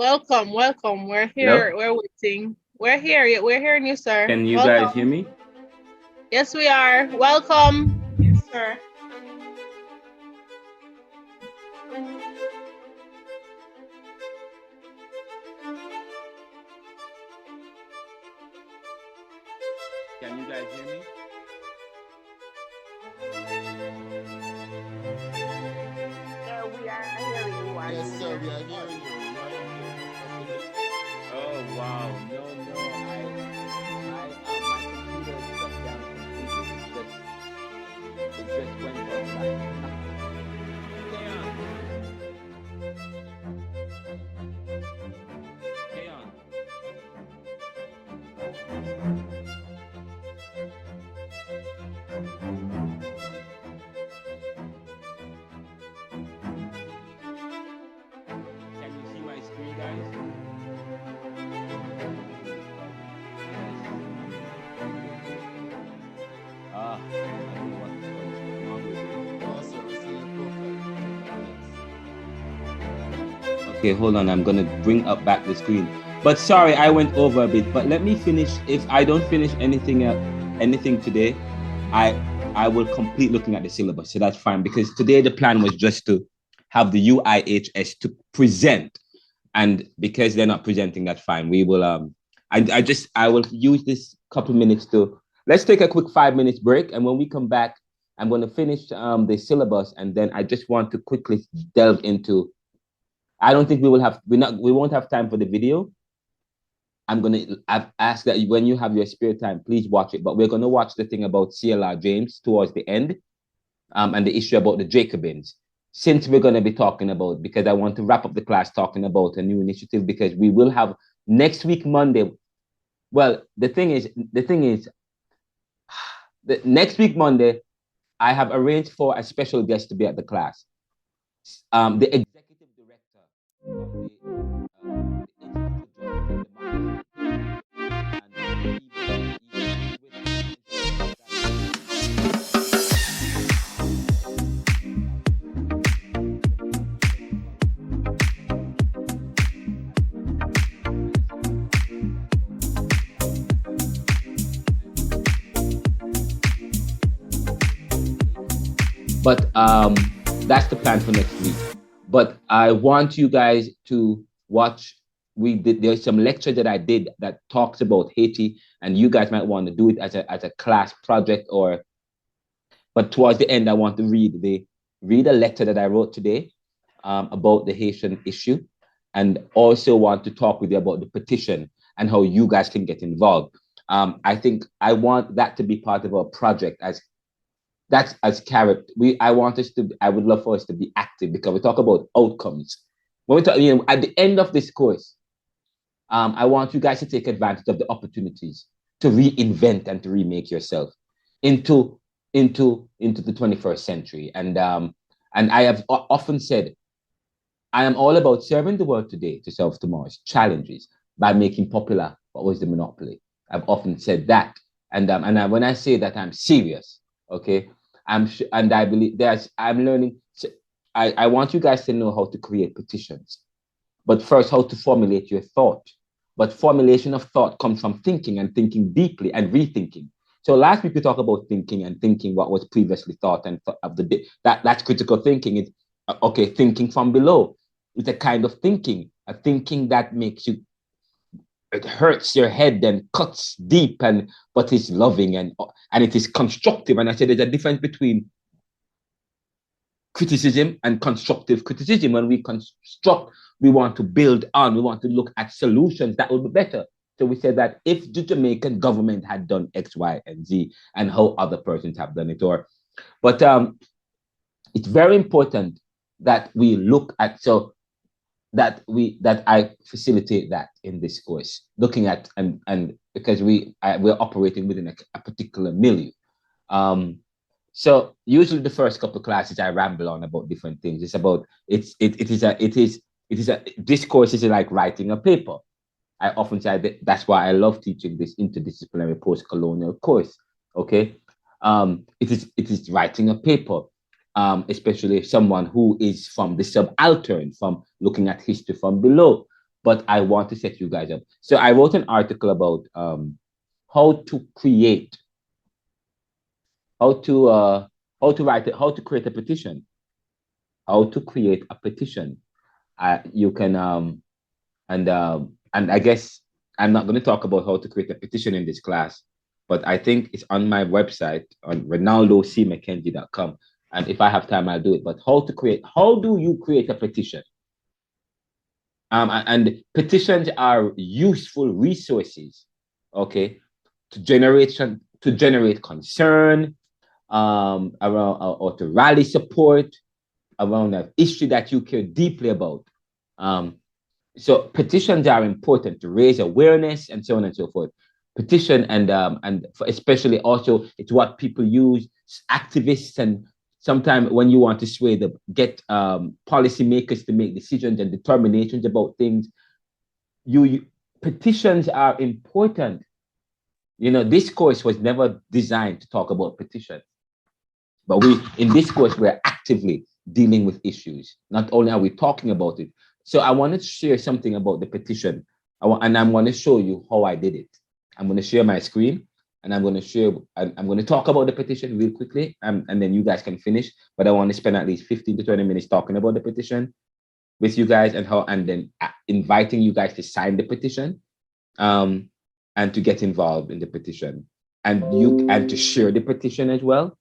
Welcome, welcome. We're Hello? here. We're waiting. We're here. We're hearing you, sir. Can you guys hear Welcome. me? Yes, we are. Welcome. Yes, sir. Can you guys hear me? Yeah, we are hearing you. Are Yes, you sir, here? we are hearing you. We are hearing you. Oh wow, no, no, my computer shut down completely. It just went offline. Stay on. Stay on. Can you see my screen, guys? I don't know what's wrong with it. No, sir, we see your profile. Okay, hold on. I'm gonna bring up back the screen. But sorry, I went over a bit. But let me finish. If I don't finish anything today, I will complete looking at the syllabus. So that's fine because today the plan was just to have the UIHS to present, and because they're not presenting, that's fine. We will I will use this couple minutes to let's take a quick 5 minutes break, and when we come back, I'm going to finish the syllabus, and then I just want to quickly delve into. I don't think we won't have time for the video. I've asked that when you have your spare time, please watch it. But we're gonna watch the thing about C.L.R James towards the end, and the issue about the Jacobins. Since we're gonna be talking about, because I want to wrap up the class talking about a new initiative, because we will have next week Monday. Well, the thing is, next week Monday, I have arranged for a special guest to be at the class. The executive director of the Institute for Justice and Democracy. But that's the plan for next week. But I want you guys to watch. There's some lecture that I did that talks about Haiti, and you guys might want to do it as a class project but towards the end, I want to read a letter that I wrote today about the Haitian issue, and also want to talk with you about the petition and how you guys can get involved. I think I want that to be part of our project as character. I would love for us to be active because we talk about outcomes. When we talk, at the end of this course, I want you guys to take advantage of the opportunities to reinvent and to remake yourself into the 21st century. And I have often said, I am all about serving the world today to solve tomorrow's challenges by making popular what was the monopoly. I've often said that, and when I say that, I'm serious. Okay, and I believe I'm learning. I want you guys to know how to create petitions, but first how to formulate your thought. But formulation of thought comes from thinking and thinking deeply and rethinking. So last week we talked about thinking and thinking what was previously thought and of the day. That's critical thinking. Is okay. Thinking from below. It's a kind of thinking, a thinking that makes you. It hurts your head and cuts deep, but it's loving and it is constructive. And I said there's a difference between criticism and constructive criticism. When we construct, we want to build on, we want to look at solutions that will be better. So we said that if the Jamaican government had done X, Y, and Z, and how other persons have done it, but it's very important that we look at that I facilitate that in this course, looking at and because we're operating within a particular milieu. So usually the first couple of classes I ramble on about different things. It's about it is a discourse is like writing a paper. I often say that's why I love teaching this interdisciplinary post-colonial course. Okay, it is writing a paper. Especially someone who is from the subaltern, from looking at history from below. but I want to set you guys up. So I wrote an article about how to create, how to how to create a petition, how to create a petition. You can and I guess I'm not going to talk about how to create a petition in this class, but I think it's on my website on ronaldocmckenzie.com. And if I have time, I'll do it. But how do you create a petition? And petitions are useful resources, okay, to generate concern around or to rally support around an issue that you care deeply about. So petitions are important to raise awareness and so on and so forth. Petition and especially also it's what people use, activists, and sometimes when you want to sway the get policymakers to make decisions and determinations about things, you petitions are important. You know, this course was never designed to talk about petitions, but we in this course we're actively dealing with issues. Not only are we talking about it. So I wanted to share something about the petition, and I'm going to show you how I did it. I'm going to share my screen, and I'm going to talk about the petition real quickly, and then you guys can finish. But I want to spend at least 15 to 20 minutes talking about the petition with you guys and then inviting you guys to sign the petition, and to get involved in the petition, and to share the petition as well.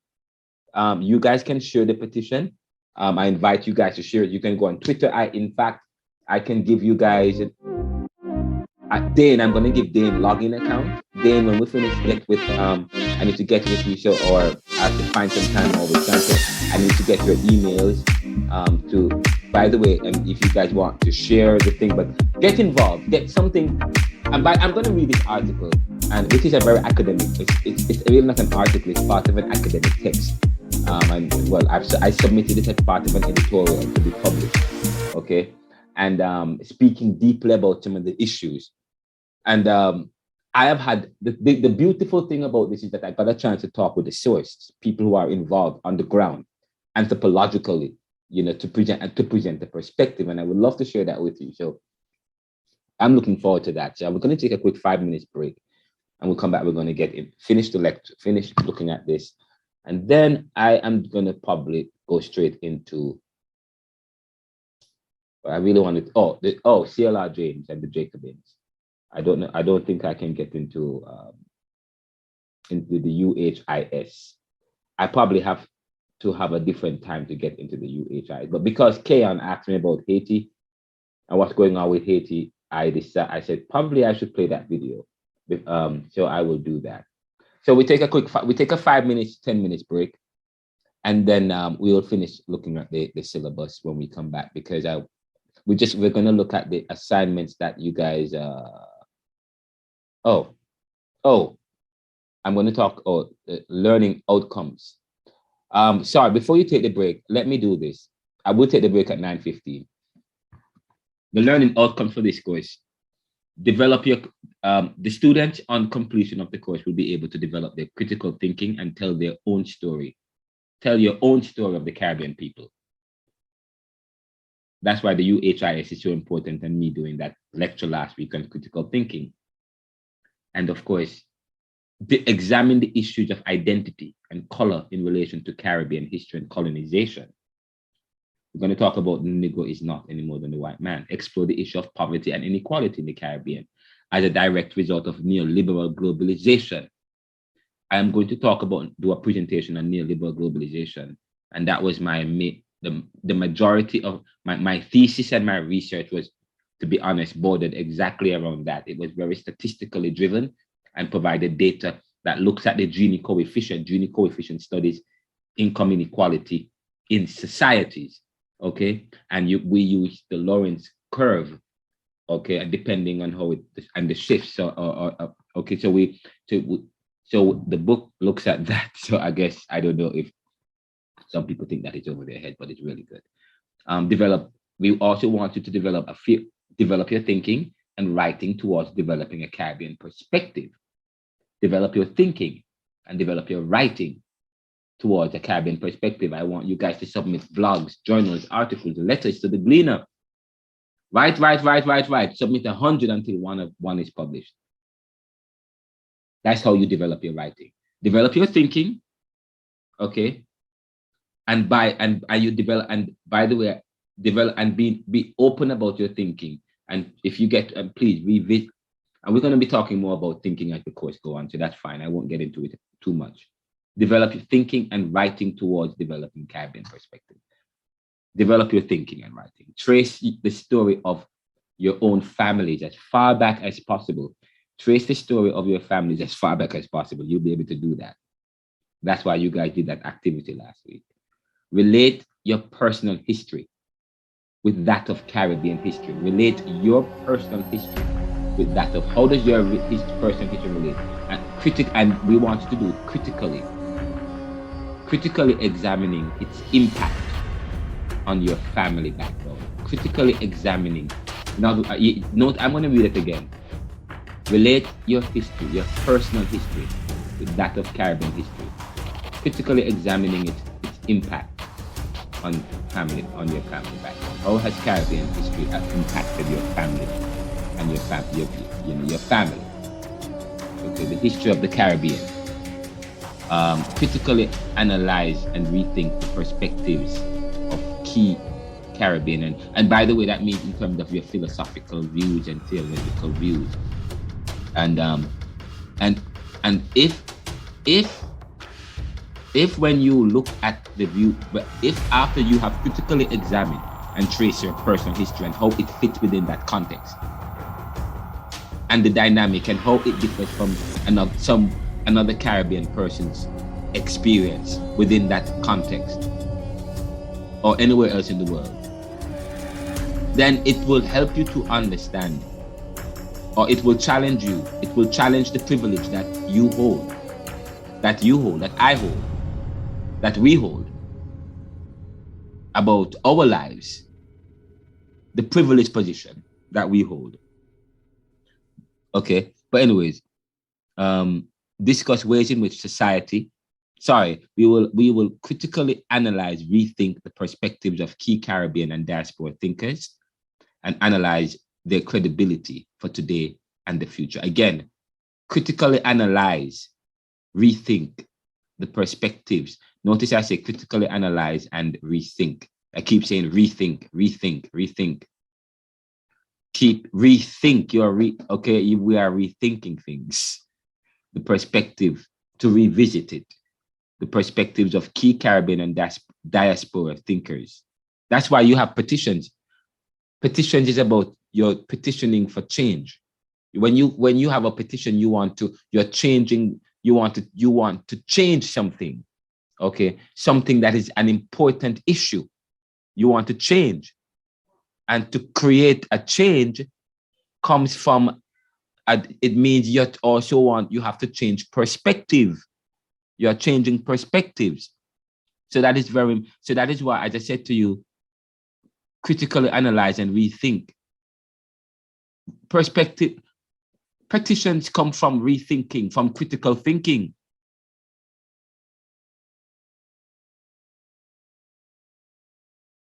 You guys can share the petition. I invite you guys to share it. You can go on Twitter. In fact, I can give you guys Dane. I'm gonna give Dane login account. Dane, when we finish, I need to get with you, or I have to find some time over Santa. I need to get your emails. By the way, if you guys want to share the thing, but get involved, get something. I'm going to read this article, and which is a very academic. It's really not an article. It's part of an academic text. I submitted it as part of an editorial to be published. Okay, and speaking deeply about some of the issues, and I have had the beautiful thing about this is that I got a chance to talk with the source, people who are involved on the ground, anthropologically, to present the perspective, and I would love to share that with you. So I'm looking forward to that. So we're going to take a quick 5 minutes break, and we'll come back. We're going to finish the lecture, finish looking at this, and then I am going to probably go straight into. I really wanted. C.L.R James and the Jacobins. I don't know. I don't think I can get into the UHIS. I probably have to have a different time to get into the UHIS. But because Kayon asked me about Haiti and what's going on with Haiti, I said probably I should play that video. So I will do that. So we take a 5 minutes, 10 minutes break, and then we will finish looking at the syllabus when we come back, because we're going to look at the assignments that you guys. I'm going to talk learning outcomes. Sorry, before you take the break, let me do this. I will take the break at 9:15. The learning outcomes for this course: develop the students on completion of the course will be able to develop their critical thinking and tell their own story. Tell your own story of the Caribbean people. That's why the UHIS is so important, and me doing that lecture last week on critical thinking. And of course, examine the issues of identity and color in relation to Caribbean history and colonization. We're going to talk about the Negro is not any more than the white man. Explore the issue of poverty and inequality in the Caribbean as a direct result of neoliberal globalization. I am going to do a presentation on neoliberal globalization. And that was the majority of my thesis and my research was, to be honest, bordered exactly around that. It was very statistically driven and provided data that looks at the Gini coefficient. Gini coefficient studies income inequality in societies, okay? And we use the Lorentz curve, okay, and depending on how and the shifts. Okay, so the book looks at that. So I guess, I don't know if some people think that it's over their head, but it's really good. We also want you to develop your thinking and writing towards developing a Caribbean perspective. Develop your thinking and develop your writing towards a Caribbean perspective. I want you guys to submit blogs, journals, articles, letters to the Gleaner Write. Submit 100 until one is published. That's how you develop your writing. Develop your thinking, okay? And you develop, and by the way, develop and be open about your thinking. And if you get, please revisit. And we're going to be talking more about thinking as the course go on, so that's fine. I won't get into it too much. Develop your thinking and writing towards developing Caribbean perspective. Develop your thinking and writing. Trace the story of your own families as far back as possible. Trace the story of your families as far back as possible. You'll be able to do that. That's why you guys did that activity last week. Relate your personal history with that of Caribbean history. Relate your personal history with that of, how does your personal history relate? And we want you to do it critically examining its impact on your family background. Critically examining. Now, note, I'm going to read it again. Relate your history, your personal history, with that of Caribbean history. Critically examining its impact on your family background. How has Caribbean history impacted your family and your family? Okay, the history of the Caribbean. Critically analyze and rethink the perspectives of key Caribbean, and by the way, that means in terms of your philosophical views and theological views, and if when you look at the view, but if after you have critically examined and traced your personal history and how it fits within that context, and the dynamic and how it differs from another Caribbean person's experience within that context or anywhere else in the world, then it will help you to understand, or it will challenge you. It will challenge the privilege that you hold, that I hold, that we hold about our lives, the privileged position that we hold. Okay, but anyways, discuss ways in which we will critically analyze, rethink the perspectives of key Caribbean and diaspora thinkers and analyze their credibility for today and the future. Again, critically analyze, rethink the perspectives. Notice I say critically analyze and rethink. I keep saying rethink. We are rethinking things. The perspective, to revisit it. The perspectives of key Caribbean and diaspora thinkers. That's why you have petitions. Petitions is about your petitioning for change. When you have a petition, you want to change something, okay? Something that is an important issue. You want to change. And to create a change comes from, it means you have to change perspective. You're changing perspectives. So that is why, as I said to you, critically analyze and rethink. Perspective, petitions come from rethinking, from critical thinking.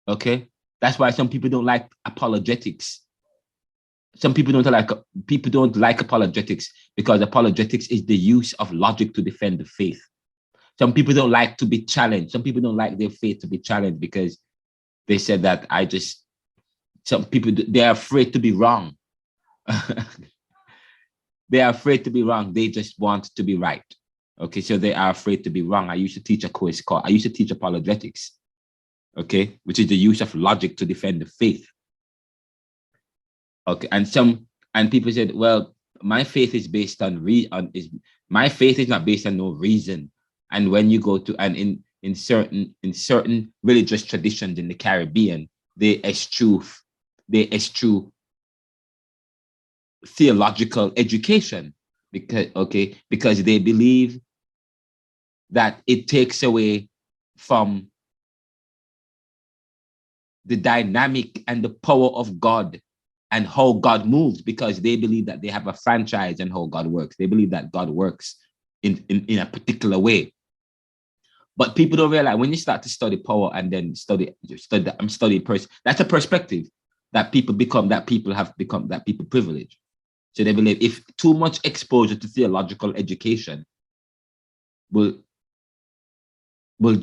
Okay? That's why some people don't like apologetics. Some people don't like apologetics because apologetics is the use of logic to defend the faith. Some people don't like to be challenged. Some people don't like their faith to be challenged because they said that some people, they're afraid to be wrong. They are afraid to be wrong. They just want to be right. Okay, so they are afraid to be wrong. I used to teach apologetics, okay, which is the use of logic to defend the faith. Okay, and people said, well, my faith is based on my faith is not based on no reason. And when you go to, and in certain religious traditions in the Caribbean, they eschew theological education because they believe that it takes away from the dynamic and the power of God and how God moves, because they believe that they have a franchise and how God works. They believe that God works in a particular way. But people don't realize when you start to study power and then study person, that's a perspective. that people privilege. So they believe if too much exposure to theological education will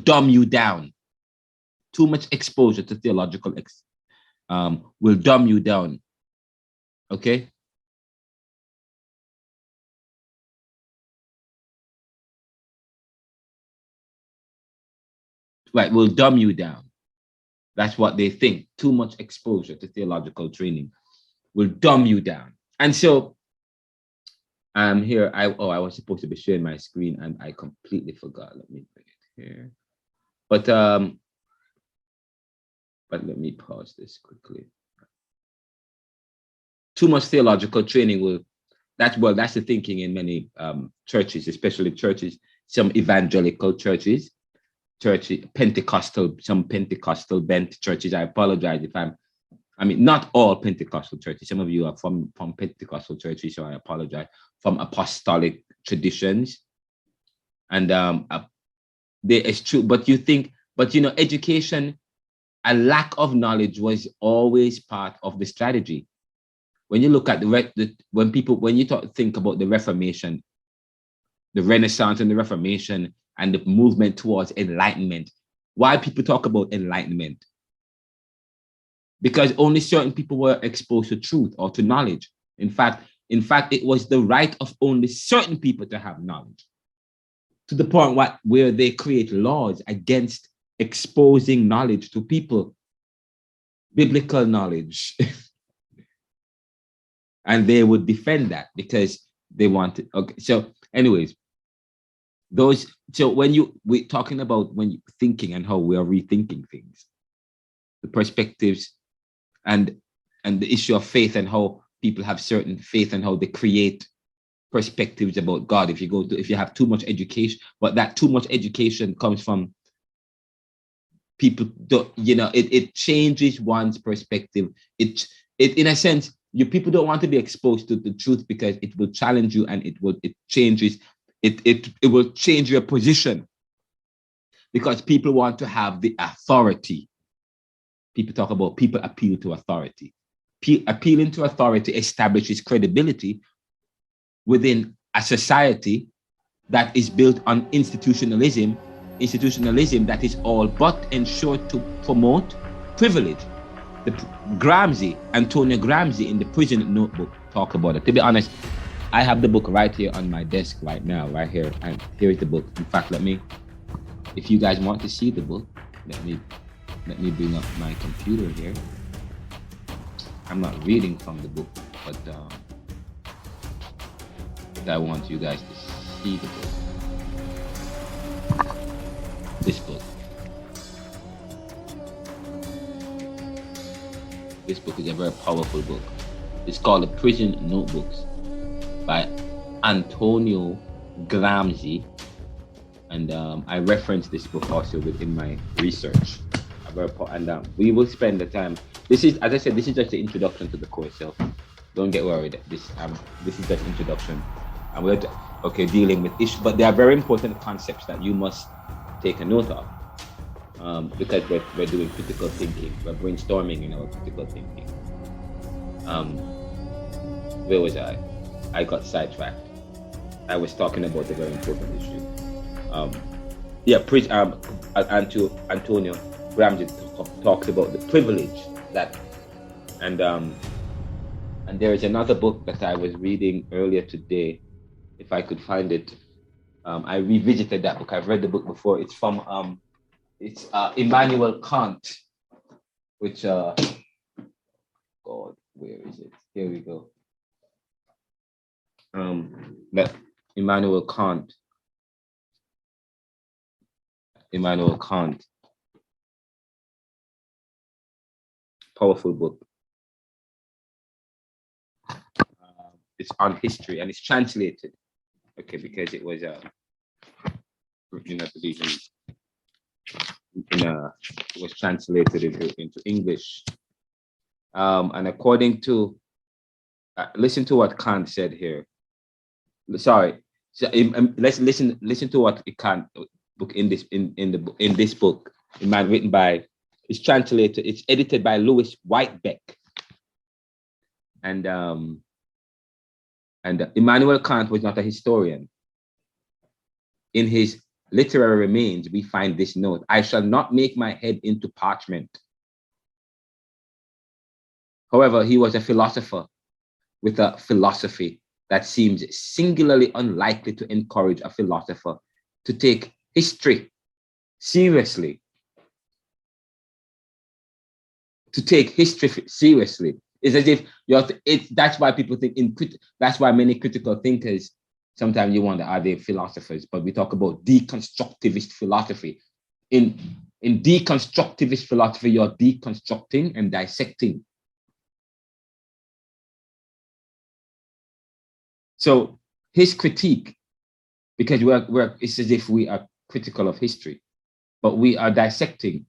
dumb you down. Too much exposure to theological will dumb you down. Okay? Right, will dumb you down. That's what they think. Too much exposure to theological training will dumb you down. And so I'm here. I was supposed to be sharing my screen and I completely forgot. Let me bring it here. But let me pause this quickly. Too much theological training will, that's the thinking in many churches, especially churches, some evangelical churches, Pentecostal, some Pentecostal bent churches. I apologize if not all Pentecostal churches. Some of you are from Pentecostal churches, so I apologize. From apostolic traditions. And it's true, but education, a lack of knowledge was always part of the strategy. When you look at think about the Reformation, the Renaissance and the Reformation and the movement towards enlightenment, why people talk about enlightenment? Because only certain people were exposed to truth or to knowledge. In fact, it was the right of only certain people to have knowledge, to the point where they create laws against exposing knowledge to people, biblical knowledge. And they would defend that because they wanted. Okay, so anyways, we're talking about when you thinking and how we are rethinking things, the perspectives and the issue of faith and how people have certain faith and how they create perspectives about God. If you have too much education, but that too much education comes from people, it changes one's perspective. It in a sense, people don't want to be exposed to the truth because it will challenge you and it will change your position, because people want to have the authority. People appeal to authority. Appealing to authority establishes credibility within a society that is built on institutionalism that is all but ensured to promote privilege. Antonio Gramsci in the Prison Notebook talk about it. To be honest, I have the book right here on my desk right now, right here, and here is the book. In fact, if you guys want to see the book, let me bring up my computer here. I'm not reading from the book, but I want you guys to see the book. This book. This book is a very powerful book. It's called The Prison Notebooks by Antonio Gramsci. And I referenced this book also within my research. And we will spend the time. This is, as I said, this is just the introduction to the course. So don't get worried. This is just introduction. And we're dealing with issues, but they are very important concepts that you must take a note of. Because we're doing critical thinking, we're brainstorming in our critical thinking. Where was I? I got sidetracked. I was talking about a very important issue. Antonio Gramsci talks about the privilege and there is another book that I was reading earlier today. If I could find it, I revisited that book. I've read the book before. It's from Immanuel Kant, which God, where is it? Here we go. Immanuel Kant. Powerful book. It's on history and it's translated. Okay, because it was it was translated into English. And according to, listen to what Kant said here. Sorry, so, let's listen to what Kant book in this book, written by, it's translated, it's edited by Louis Whitebeck. And Immanuel Kant was not a historian. In his literary remains, we find this note: I shall not make my head into parchment. However, he was a philosopher with a philosophy that seems singularly unlikely to encourage a philosopher to take history seriously. To take history seriously. It's as if that's why people think that's why many critical thinkers, sometimes you wonder, are they philosophers? But we talk about deconstructivist philosophy. In deconstructivist philosophy, you're deconstructing and dissecting. So his critique, because it's as if we are critical of history, but we are dissecting.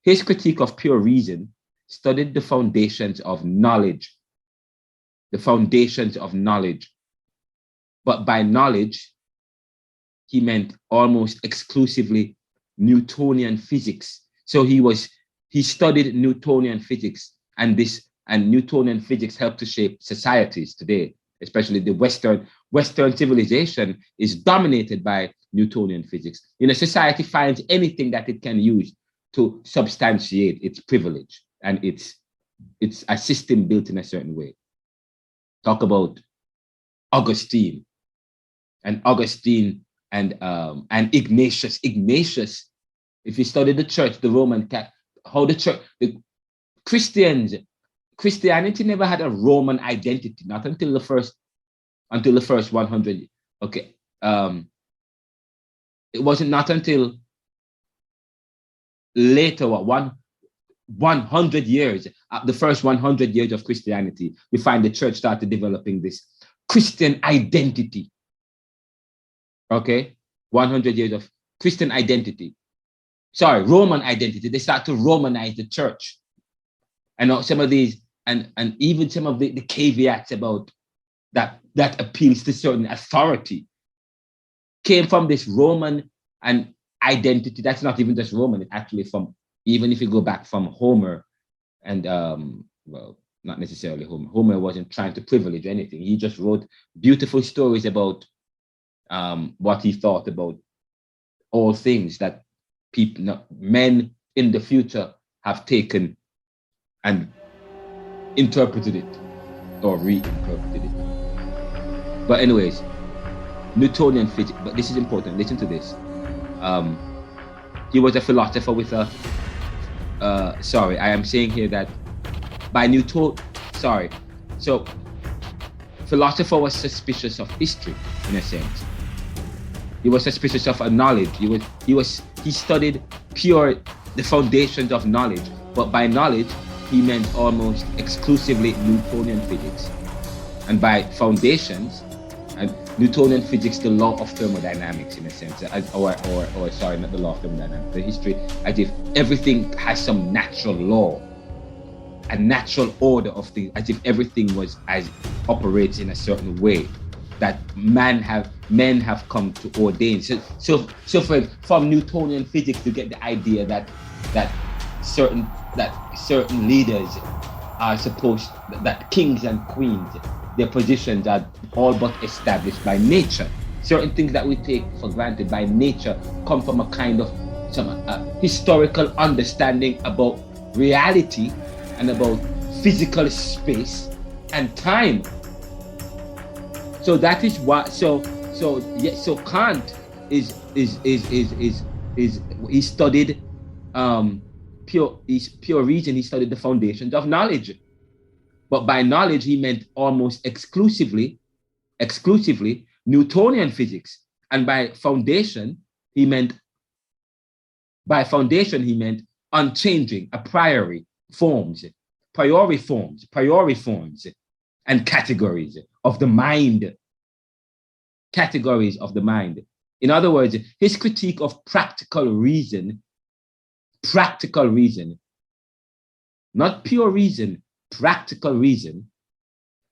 His critique of pure reason studied the foundations of knowledge. The foundations of knowledge. But by knowledge, he meant almost exclusively Newtonian physics. So he studied Newtonian physics, and Newtonian physics helped to shape societies today, especially the Western civilization is dominated by Newtonian physics. Society finds anything that it can use to substantiate its privilege, and it's a system built in a certain way. Talk about Augustine and Ignatius. Ignatius, if you study the church, the Roman Catholic, the Christianity never had a Roman identity, not until the first 100. Okay, it wasn't not until later, 100 years, the first 100 years of Christianity, we find the church started developing this Christian identity. Okay, 100 years of Christian identity. Sorry, Roman identity. They start to Romanize the church. And some of these, and even some of the caveats about that appeals to certain authority came from this Roman and identity. That's not even just Roman, it's actually from, even if you go back from Homer, and well, not necessarily Homer. Homer wasn't trying to privilege anything. He just wrote beautiful stories about what he thought about all things that men in the future have taken and interpreted it or reinterpreted it. But anyways, Newtonian physics, but this is important, listen to this. He was a philosopher with a, sorry, I am saying here that by Newton, so philosopher was suspicious of history in a sense. He was suspicious of a knowledge. He studied the foundations of knowledge, but by knowledge, he meant almost exclusively Newtonian physics. And by foundations, and Newtonian physics, the law of thermodynamics in a sense, or sorry, not the law of thermodynamics, the history, as if everything has some natural law, a natural order of things, as if everything operates in a certain way that men have come to ordain. So from Newtonian physics, you get the idea that certain leaders are supposed, that kings and queens, their positions are all but established by nature. Certain things that we take for granted by nature come from a kind of some historical understanding about reality and about physical space and time. So that is what. So Kant is he studied pure reason. He studied the foundations of knowledge, but by knowledge he meant almost exclusively Newtonian physics, and by foundation he meant unchanging, a priori forms, and categories of the mind. In other words, his critique of practical reason, not pure reason, practical reason,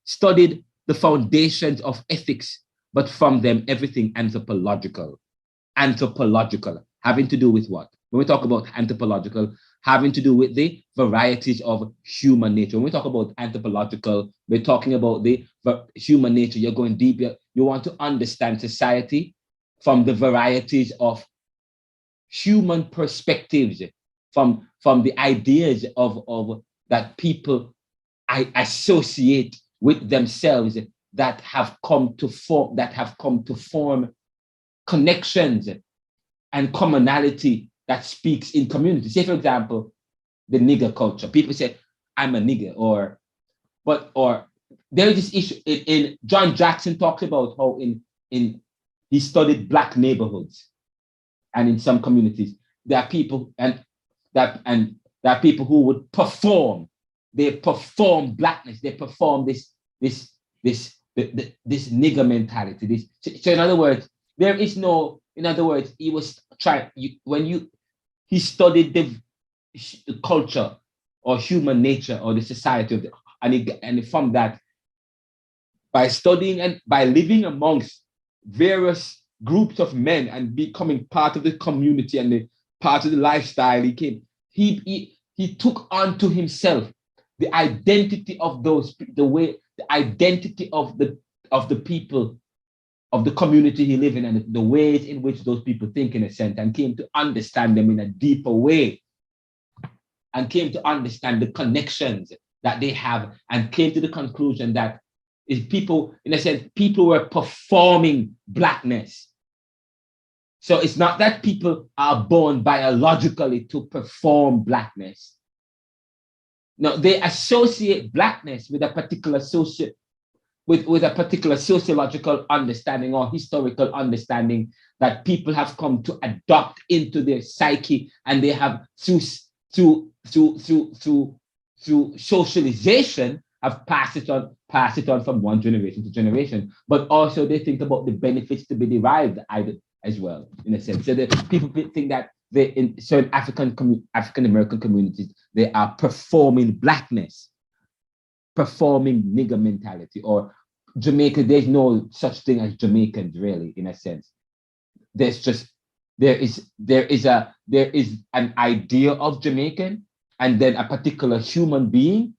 studied the foundations of ethics, but from them everything anthropological, having to do with what? when we talk about anthropological, having to do with the varieties of human nature. When we talk about anthropological, we're talking about the human nature. You're going deeper. You want to understand society from the varieties of human perspectives, from the ideas of that people associate with themselves that have come to form connections and commonality that speaks in community. Say, for example, the nigger culture. People say, I'm a nigger, or there is this issue in John Jackson talks about how in he studied Black neighborhoods, and in some communities there are people there are people who would perform. They perform Blackness. They perform this nigger mentality. So in other words, there is no. In other words, he was trying he studied the culture or human nature or the society of and from that, by studying and by living amongst various groups of men and becoming part of the community and the part of the lifestyle he took onto himself the identity of the identity of the people of the community he lived in, and the ways in which those people think, in a sense, and came to understand them in a deeper way, and came to understand the connections that they have, and came to the conclusion that people were performing Blackness. So it's not that people are born biologically to perform Blackness. No, they associate Blackness with a particular with a particular sociological understanding or historical understanding that people have come to adopt into their psyche, and they have through socialization have passed it on from one generation to generation. But also they think about the benefits to be derived as well, in a sense. So people think that in certain African American communities, they are performing Blackness, performing nigger mentality, or Jamaica. There's no such thing as Jamaicans, really, in a sense. There is an idea of Jamaican, and then a particular human being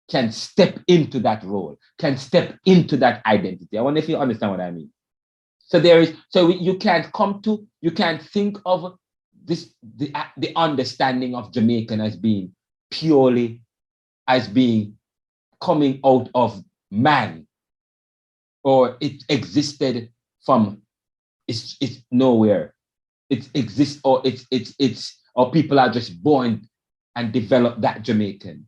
can step into that role, can step into that identity. I wonder if you understand what I mean. So you can't think of the understanding of Jamaican as being purely as being coming out of man, or it existed from it's nowhere. It exists, or or people are just born and develop that Jamaican.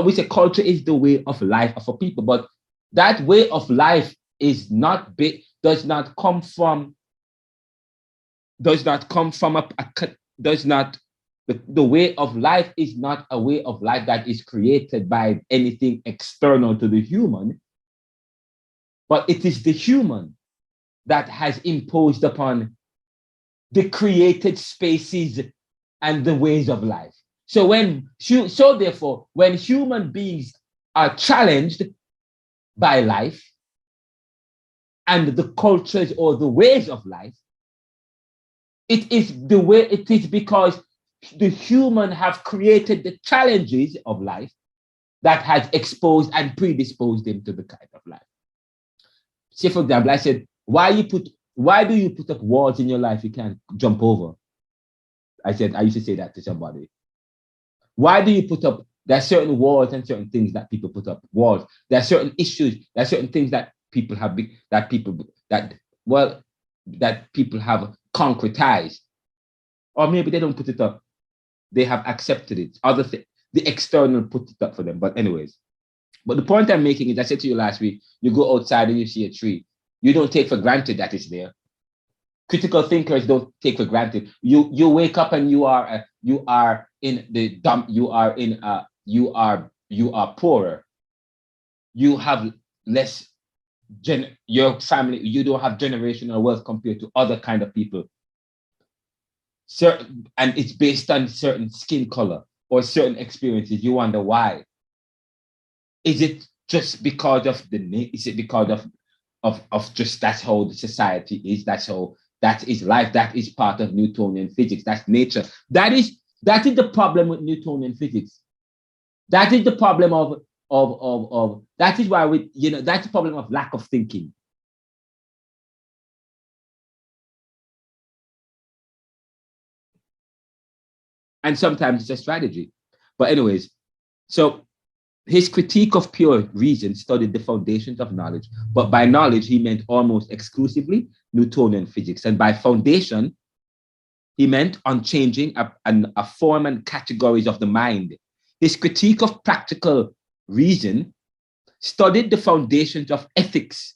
We say culture is the way of life of a people, but that way of life is not big, does not come from the way of life is not a way of life that is created by anything external to the human, but it is the human that has imposed upon the created spaces and the ways of life. So therefore, when human beings are challenged by life and the cultures or the ways of life, it is because the human have created the challenges of life that has exposed and predisposed them to the kind of life. Say, for example, I said, why do you put up walls in your life you can't jump over? I used to say that to somebody. Why do you put up, there are certain walls and certain things that people put up walls. There are certain issues, there are certain things that people have, that people have concretized. Or maybe they don't put it up. They have accepted it. The external put it up for them. But anyways, the point I'm making is, I said to you last week, you go outside and you see a tree. You don't take for granted that it's there. Critical thinkers don't take for granted. You wake up and you are in the dump. You are poorer. You have less. Your family. You don't have generational wealth compared to other kind of people. And it's based on certain skin color or certain experiences. You wonder why. Is it just because of is it because of just that's how the society is? That's how That is life. That is part of Newtonian physics. That's nature. That is the problem with Newtonian physics. That is the problem of that is why we, that's the problem of lack of thinking. And sometimes it's a strategy. But anyways, so his critique of pure reason studied the foundations of knowledge, but by knowledge he meant almost exclusively Newtonian physics, and by foundation he meant unchanging a form and categories of the mind. His critique of practical reason studied the foundations of ethics,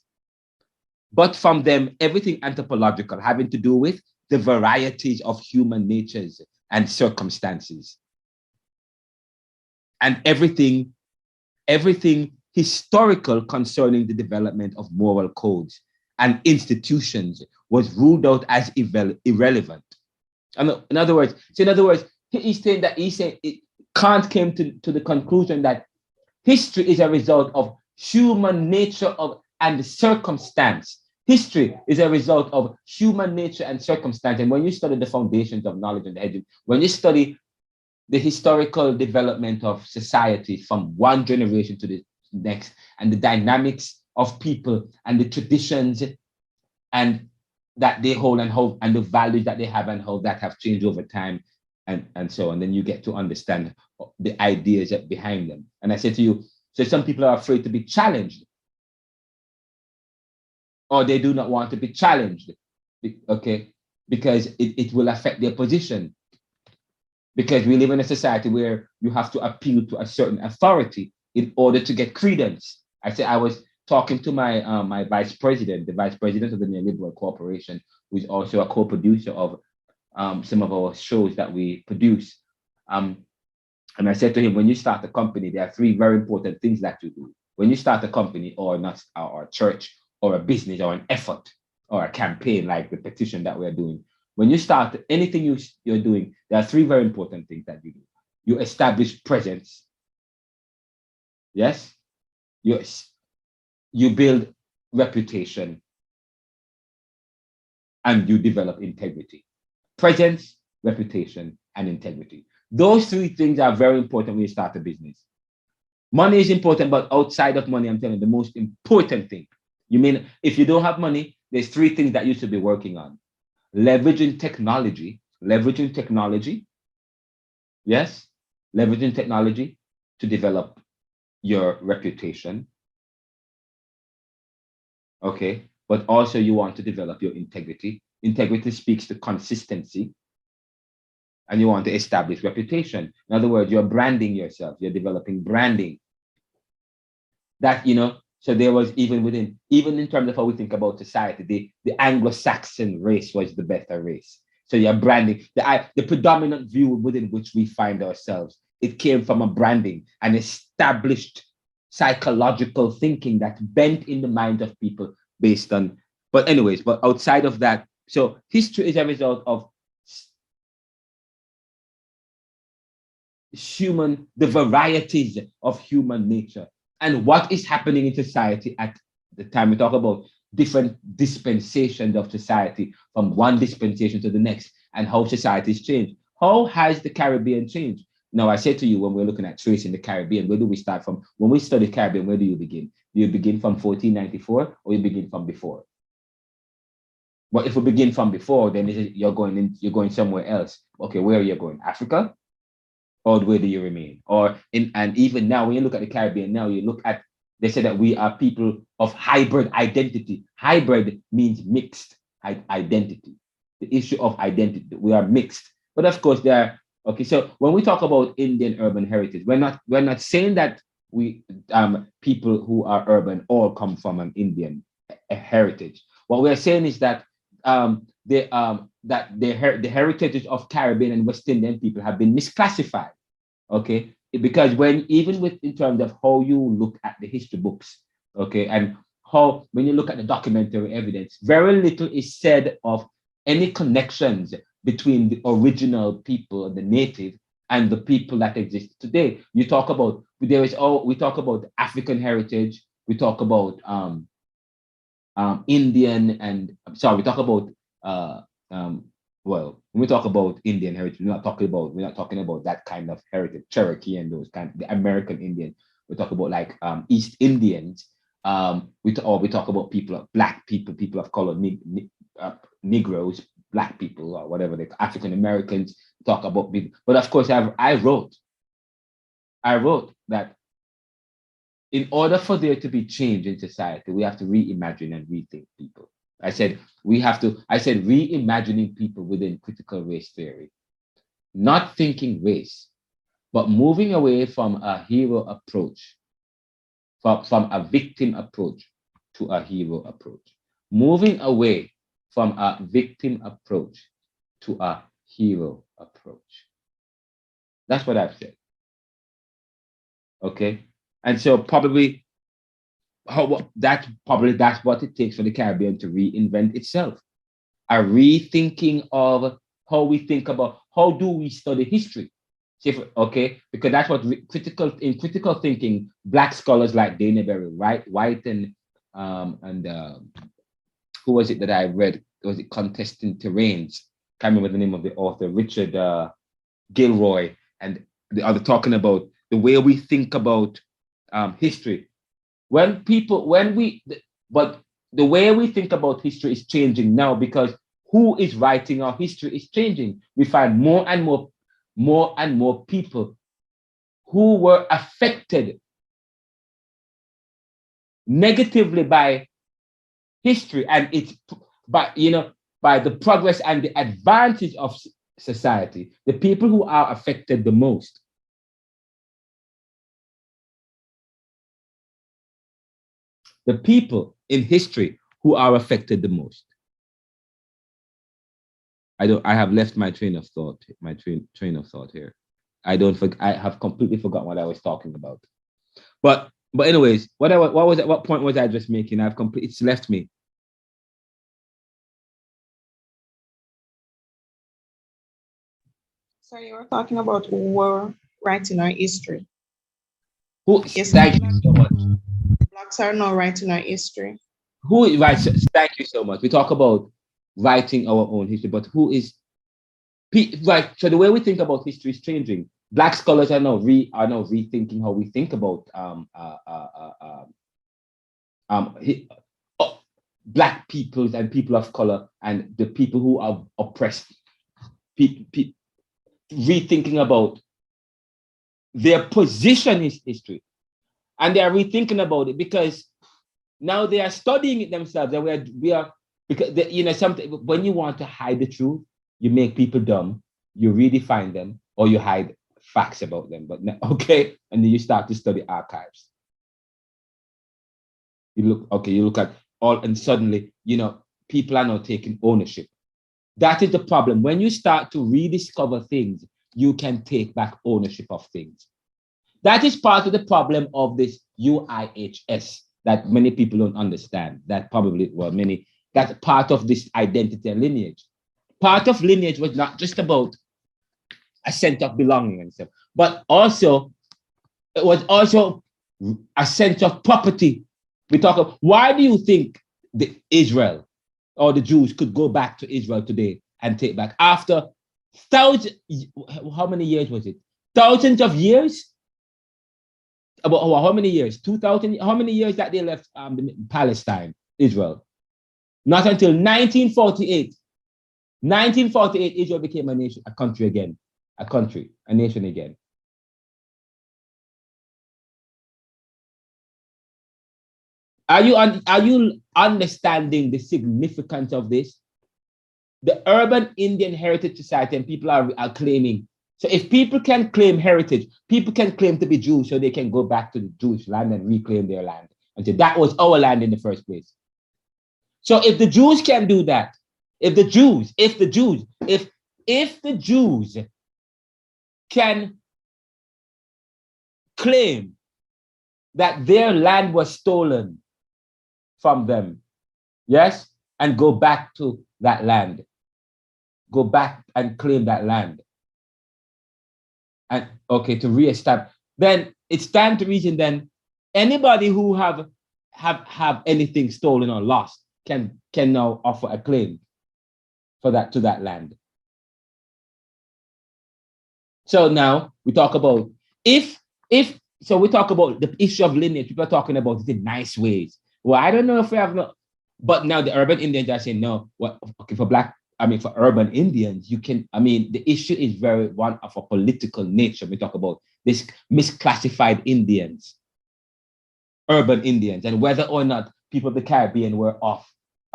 but from them everything anthropological having to do with the varieties of human natures and circumstances, and everything historical concerning the development of moral codes and institutions was ruled out as irrelevant. In other words, he's saying Kant came to the conclusion that history is a result of human nature and circumstance. History is a result of human nature and circumstance. And when you study the foundations of knowledge and education, when you study the historical development of society from one generation to the next, and the dynamics of people and the traditions and that they hold and the values that they have and how that have changed over time and so on, then you get to understand the ideas behind them. And I say to you, so some people are afraid to be challenged, or they do not want to be challenged, okay, because it will affect their position. Because we live in a society where you have to appeal to a certain authority in order to get credence. I was talking to my my vice president, the vice president of the Neoliberal Corporation, who is also a co-producer of some of our shows that we produce. And I said to him, when you start a company, there are three very important things that you do. When you start a company or a church or a business or an effort or a campaign like the petition that we're doing, when you start anything you're doing, there are three very important things that you do. You establish presence. Yes. You build reputation, and you develop integrity. Presence, reputation, and integrity. Those three things are very important when you start a business. Money is important, but outside of money, I'm telling you, the most important thing. You mean if you don't have money, there's three things that you should be working on. Leveraging technology, yes, leveraging technology to develop your reputation, okay, but also you want to develop your integrity. Integrity speaks to consistency, and you want to establish reputation. In other words, you're branding yourself, you're developing branding. That, so there was even in terms of how we think about society, the Anglo-Saxon race was the better race. So you're branding, the predominant view within which we find ourselves, it came from a branding, an established psychological thinking that bent in the minds of people based on, but outside of that, so history is a result of the varieties of human nature and what is happening in society at the time. We talk about different dispensations of society, from one dispensation to the next, and how societies change. How has the Caribbean changed? Now, I said to you, when we're looking at tracing the Caribbean, where do we start from? When we study Caribbean, where do you begin? Do you begin from 1494 or you begin from before? Well, if we begin from before, then you're going somewhere else. Okay, where are you going? Africa? Or where do you remain? And even now, when you look at the Caribbean now, they say that we are people of hybrid identity. Hybrid means mixed identity. The issue of identity, we are mixed. But of course, okay, so when we talk about Indian urban heritage, we're not saying that we people who are urban all come from an Indian heritage. What we're saying is that the heritages of Caribbean and West Indian people have been misclassified, okay? Because in terms of how you look at the history books, okay, and how when you look at the documentary evidence, very little is said of any connections between the original people, the native, and the people that exist today. We talk about African heritage, we talk about we talk about well, when we talk about Indian heritage, we're not talking about that kind of heritage, Cherokee and those kind, the American Indian. We talk about like East Indians. We talk about people, black people, people of color, Negroes, black people, or whatever they African Americans. Talk about people, but of course, I wrote that in order for there to be change in society, we have to reimagine and rethink people. I said reimagining people within critical race theory, not thinking race, but moving away from a hero approach, from a victim approach to a hero approach. Moving away from a victim approach to a hero approach. That's what I've said. Okay. And so probably that's what it takes for the Caribbean to reinvent itself. A rethinking of how we think about how do we study history. Okay, because that's what critical thinking, black scholars like Dana Berry, White and who was it that I read? Was it Contesting Terrains? Can't remember the name of the author, Richard Gilroy, and the other talking about the way we think about history. But the way we think about history is changing now because who is writing our history is changing. We find more and more people who were affected negatively by history and by the progress and the advantage of society. The people who are affected the most. The people in history who are affected the most. I have left my train of thought here. I have completely forgotten what I was talking about. But anyways, what point was I just making? It's left me. So you were talking about who were writing our history. Yes, thank you so much. Blacks are now writing our history. Who writes? Thank you so much. We talk about writing our own history, but who is right? So the way we think about history is changing. Black scholars are now rethinking how we think about Black peoples and people of color and the people who are oppressed. Rethinking about their position in history, and they are rethinking about it because now they are studying it themselves, and we are because something when you want to hide the truth, you make people dumb, you redefine them, or you hide facts about them. But okay, and then you start to study archives. You look at all, and suddenly people are now taking ownership. That is the problem. When you start to rediscover things, you can take back ownership of things. That is part of the problem of this UIHS that many people don't understand. That's part of this identity and lineage. Part of lineage was not just about a sense of belonging and stuff, but also it was also a sense of property. We talk of why do you think Israel or the Jews could go back to Israel today and take back after thousands? How many years was it? Thousands of years. About how many years? 2,000. How many years that they left Palestine, Israel? Not until 1948. 1948, Israel became a nation, a nation again. Are you understanding the significance of this? The Urban Indian Heritage Society and people are claiming. So if people can claim heritage, people can claim to be Jews so they can go back to the Jewish land and reclaim their land and say that was our land in the first place. So if the Jews can do that, if the Jews can claim that their land was stolen from them, yes, and go back to that land, go back and claim that land, and to reestablish, then it's time to reason. Then anybody who have anything stolen or lost can now offer a claim. to that land. So now we talk about if so we talk about the issue of lineage. People are talking about it in nice ways. Well, I don't know if we have no, but now the urban Indians are saying no. Well, okay, for urban Indians, you can. I mean, the issue is very one of a political nature. We talk about this misclassified Indians, urban Indians, and whether or not people of the Caribbean were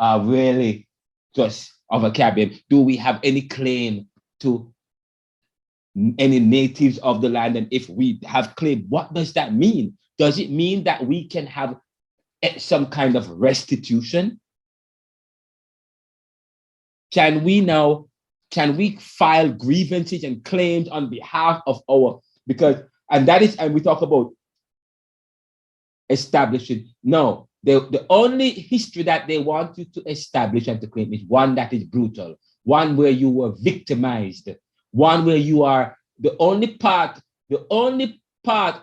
really just of a Caribbean. Do we have any claim to any natives of the land? And if we have claim, what does that mean? Does it mean that we can have some kind of restitution? Can we file grievances and claims on behalf of and we talk about establishing. No, the only history that they want you to establish and to claim is one that is brutal, one where you were victimized, one where you are the only part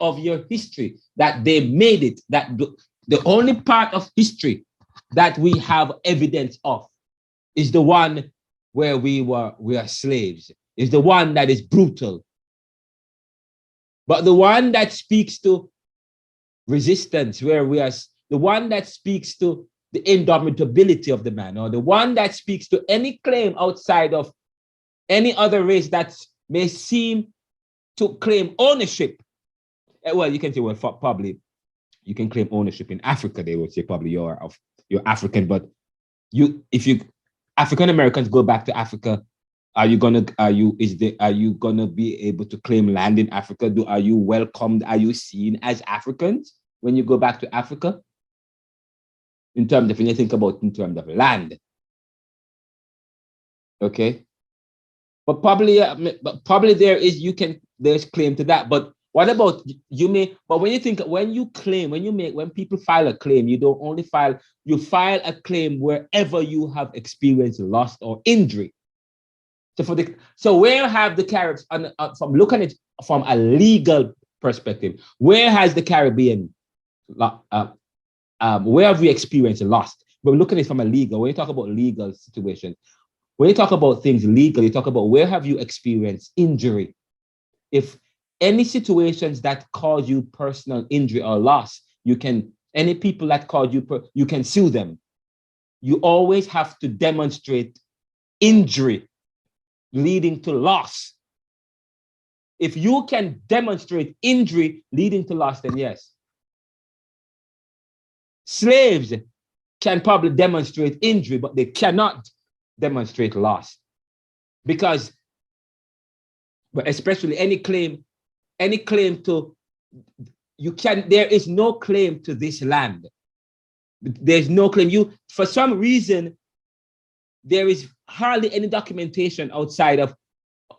of your history that they made it, that the only part of history that we have evidence of is the one where we are slaves, is the one that is brutal. But the one that speaks to resistance, where we are, the one that speaks to the indomitability of the man, or the one that speaks to any claim outside of any other race that may seem to claim ownership. Well, you can say, well, probably you can claim ownership in Africa. They would say probably you're African, but if you African Americans go back to Africa, are you gonna be able to claim land in Africa? Are you welcomed? Are you seen as Africans when you go back to Africa? When you think about in terms of land, okay. But probably there's claim to that. But what about but when people file a claim, you don't only file a claim wherever you have experienced loss or injury. So where have the Caribs, from looking at it from a legal perspective, where has the Caribbean, where have we experienced loss? We're looking at it from a legal. When you talk about legal situation, when you talk about things legal, you talk about where have you experienced injury. If any situations that cause you personal injury or loss, any people that cause you can sue them. You always have to demonstrate injury leading to loss. If you can demonstrate injury leading to loss, then yes. Slaves can probably demonstrate injury, but they cannot demonstrate loss. Because, but especially any claim to, there is no claim to this land. There's no claim. For some reason, there is hardly any documentation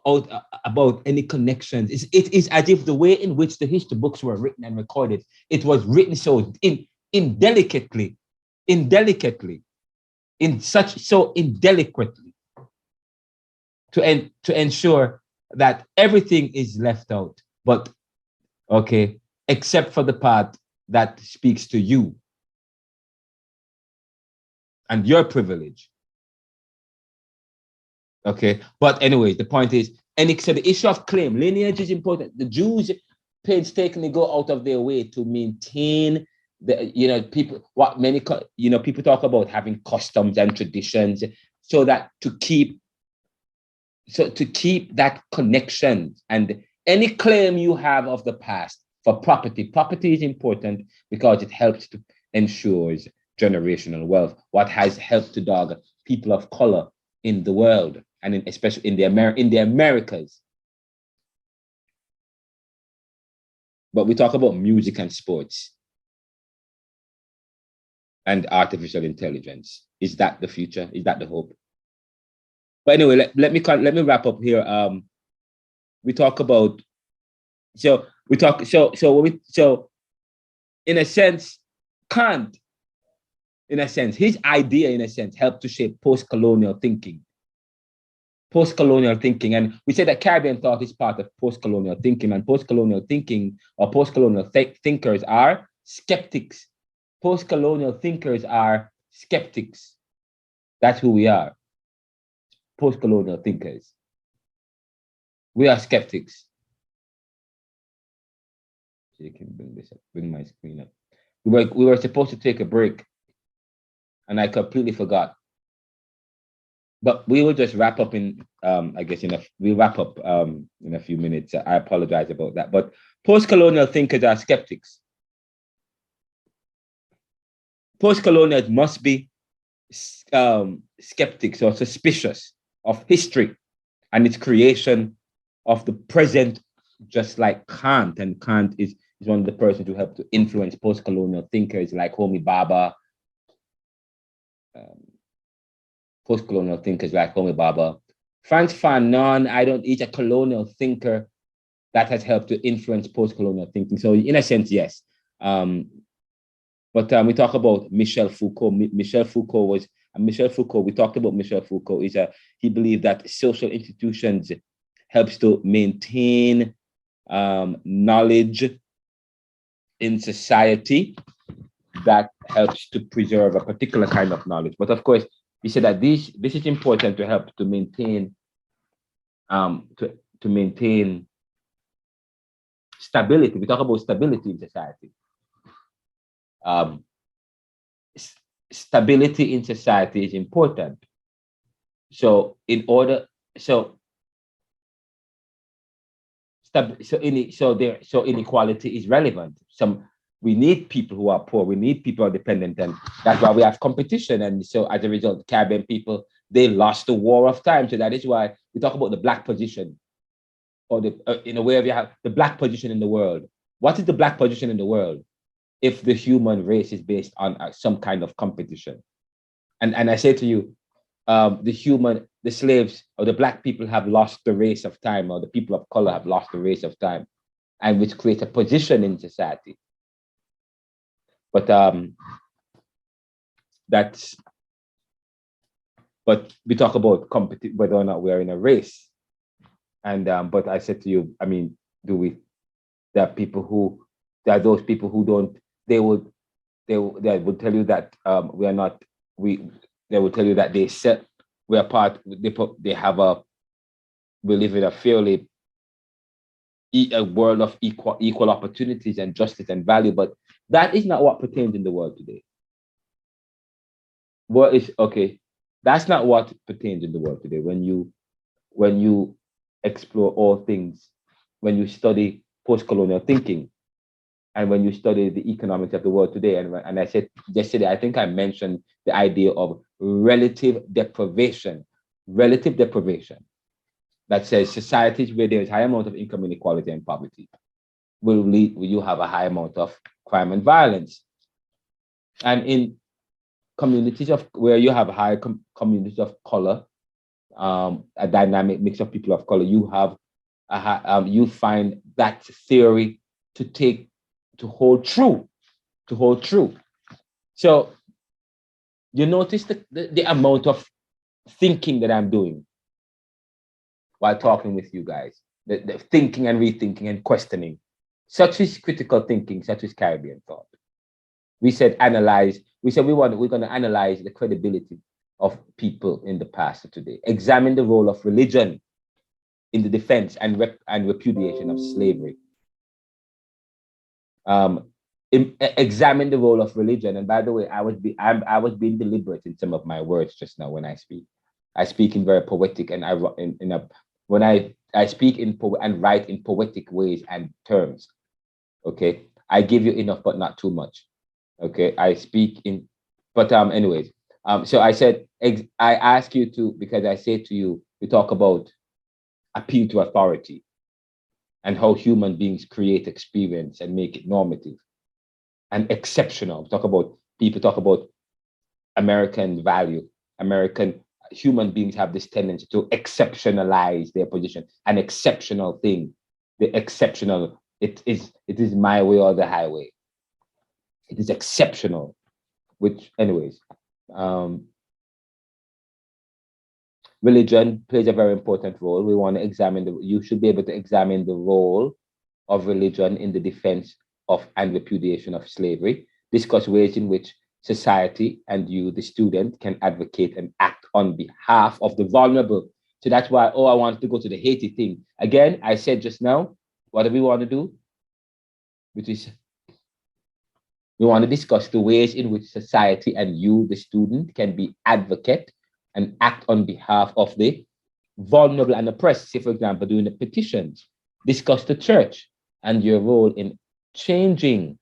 about any connections. It is as if the way in which the history books were written and recorded, it was written so indelicately, to ensure that everything is left out. But okay, except for the part that speaks to you and your privilege. Okay, but anyways, the point is, so the issue of claim, lineage is important. The Jews painstakingly go out of their way to maintain people talk about having customs and traditions, so that to keep that connection. And any claim you have of the past for property is important because it helps to ensures generational wealth. What has helped to dog people of color in the world, and especially in the Americas. But we talk about music and sports and artificial intelligence. Is that the future? Is that the hope? But anyway, let me wrap up here. We talk about in a sense, Kant, in a sense, his idea, in a sense, helped to shape post-colonial thinking. And we say that Caribbean thought is part of post-colonial thinking, and post-colonial thinking or post-colonial thinkers are skeptics. Post-colonial thinkers are skeptics. That's who we are. post-colonial thinkers. We are skeptics. So you can bring this up, bring my screen up. We were supposed to take a break, and I completely forgot. But we will just wrap up in, I guess, we'll wrap up in a few minutes. I apologize about that. But post-colonial thinkers are skeptics. Post-colonials must be skeptics or suspicious of history and its creation of the present, just like Kant. And Kant is one of the persons who helped to influence post-colonial thinkers like Homi Bhabha, post-colonial thinkers like Homi Bhabha. Frantz Fanon, he's a colonial thinker that has helped to influence post-colonial thinking. So in a sense, yes. But we talk about Michel Foucault. We talked about Michel Foucault. He believed that social institutions helps to maintain knowledge in society that helps to preserve a particular kind of knowledge. But of course, he said that this is important to help to maintain to maintain stability. We talk about stability in society. Stability in society is important. So inequality is relevant. We need people who are poor, we need people who are dependent, and that's why we have competition. And so as a result, the Caribbean people, they lost the war of time. So that is why we talk about the Black position, or in a way we have the Black position in the world. What is the Black position in the world if the human race is based on some kind of competition? And I say to you, the slaves or the Black people have lost the race of time, or the people of color have lost the race of time, and which creates a position in society. But we talk about whether or not we're in a race. And but I said to you, I mean, there are those people who don't. They would tell you that we are not. They will tell you that we are part. We live in a world of equal opportunities and justice and value, but that is not what pertains in the world today. That's not what pertains in the world today. When you explore all things, when you study post-colonial thinking, and when you study the economics of the world today, and I said yesterday, I think I mentioned the idea of relative deprivation, that says societies where there is high amount of income inequality and poverty you have a high amount of crime and violence. And in communities where you have high communities of color, a dynamic mix of people of color, you find that theory to hold true. So you notice the amount of thinking that I'm doing while talking with you guys, the thinking and rethinking and questioning. Such is critical thinking, such is Caribbean thought. We said analyze. We said we're going to analyze the credibility of people in the past to today. Examine the role of religion in the defense and repudiation of slavery. Examine the role of religion. And by the way, I was being deliberate in some of my words just now when I speak. I speak in very poetic, and when I speak and write in poetic ways and terms. Okay, I give you enough, but not too much. Okay, I speak in, but anyways, so I said I ask you to, because I say to you, we talk about appeal to authority and how human beings create experience and make it normative and exceptional. People talk about American value. American human beings have this tendency to exceptionalize their position, an exceptional thing, the exceptional. It is my way or the highway. It is exceptional, which, anyways, religion plays a very important role. We want to examine you should be able to examine the role of religion in the defense of and repudiation of slavery. Discuss ways in which society, and you, the student, can advocate and act on behalf of the vulnerable. So that's why, I wanted to go to the Haiti thing. Again, I said just now, what do we want to do? Which is, we want to discuss the ways in which society and you, the student, can be advocate and act on behalf of the vulnerable and oppressed. Say, for example, doing the petitions, discuss the church and your role in changing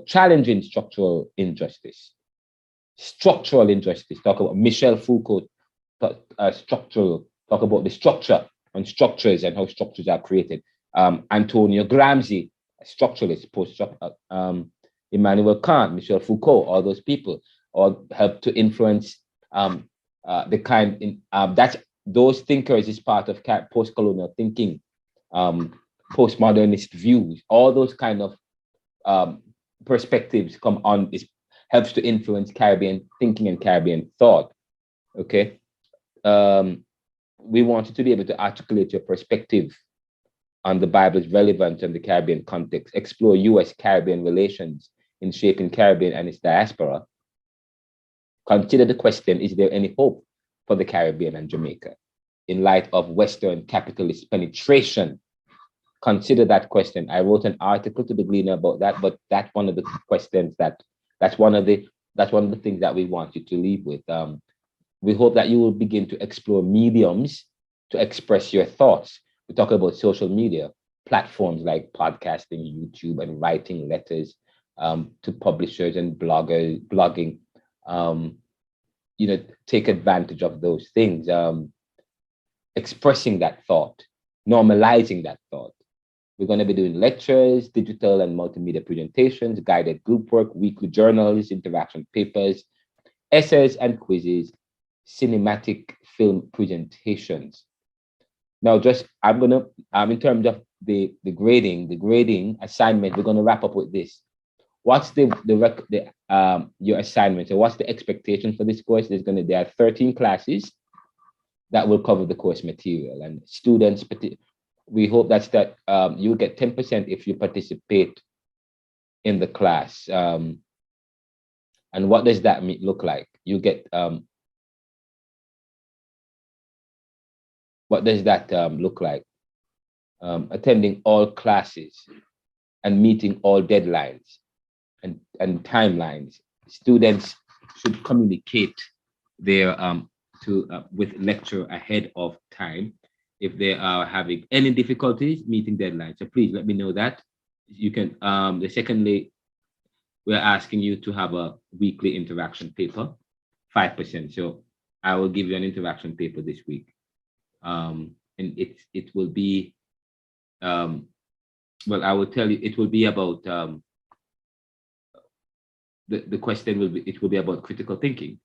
challenging structural injustice. Structural injustice. Talk about Michel Foucault, talk about the structure and structures and how structures are created. Antonio Gramsci, a structuralist, Immanuel Kant, Michel Foucault, all those people, all help to influence the kind in that's those thinkers is part of post-colonial thinking, postmodernist views, all those kind of perspectives come on, is helps to influence Caribbean thinking and Caribbean thought. Okay. We want you to be able to articulate your perspective on the Bible's relevance in the Caribbean context, explore US-Caribbean relations in shaping Caribbean and its diaspora. Consider the question, is there any hope for the Caribbean and Jamaica in light of Western capitalist penetration? Consider that question. I wrote an article to the Gleaner about that, but that's one of the questions that's one of the things that we want you to leave with. We hope that you will begin to explore mediums to express your thoughts. We talk about social media platforms like podcasting, YouTube, and writing letters to publishers and blogging. Take advantage of those things. Expressing that thought, normalizing that thought. We're going to be doing lectures, digital and multimedia presentations, guided group work, weekly journals, interaction papers, essays and quizzes, cinematic film presentations. Now, I'm gonna in terms of the grading assignment, we're gonna wrap up with this. What's your assignment? So what's the expectation for this course? There are 13 classes that will cover the course material, and students, we hope that you'll get 10% if you participate in the class. And what does that look like? You get what does that look like? Attending all classes and meeting all deadlines and timelines. Students should communicate their with lecture ahead of time if they are having any difficulties meeting deadlines. So please let me know that. You can, secondly, we're asking you to have a weekly interaction paper, 5%. So I will give you an interaction paper this week. And it will be, I will tell you, it will be about, the question will be about critical thinking.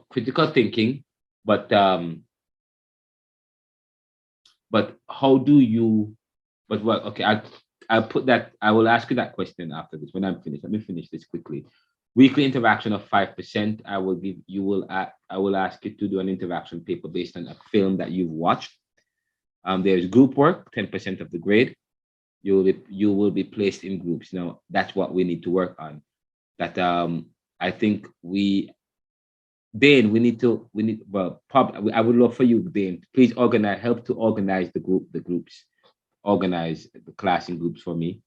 Critical thinking, but how do you, okay, I'll put that, I will ask you that question after this when I'm finished. Let me finish this quickly. Weekly interaction of 5%. I will ask you to do an interaction paper based on a film that you've watched. There's group work, 10% of the grade. You will be placed in groups. Now that's what we need to work on. That I think Dane, I would love for you, Dane, please help to organize the groups, organize the class in groups for me.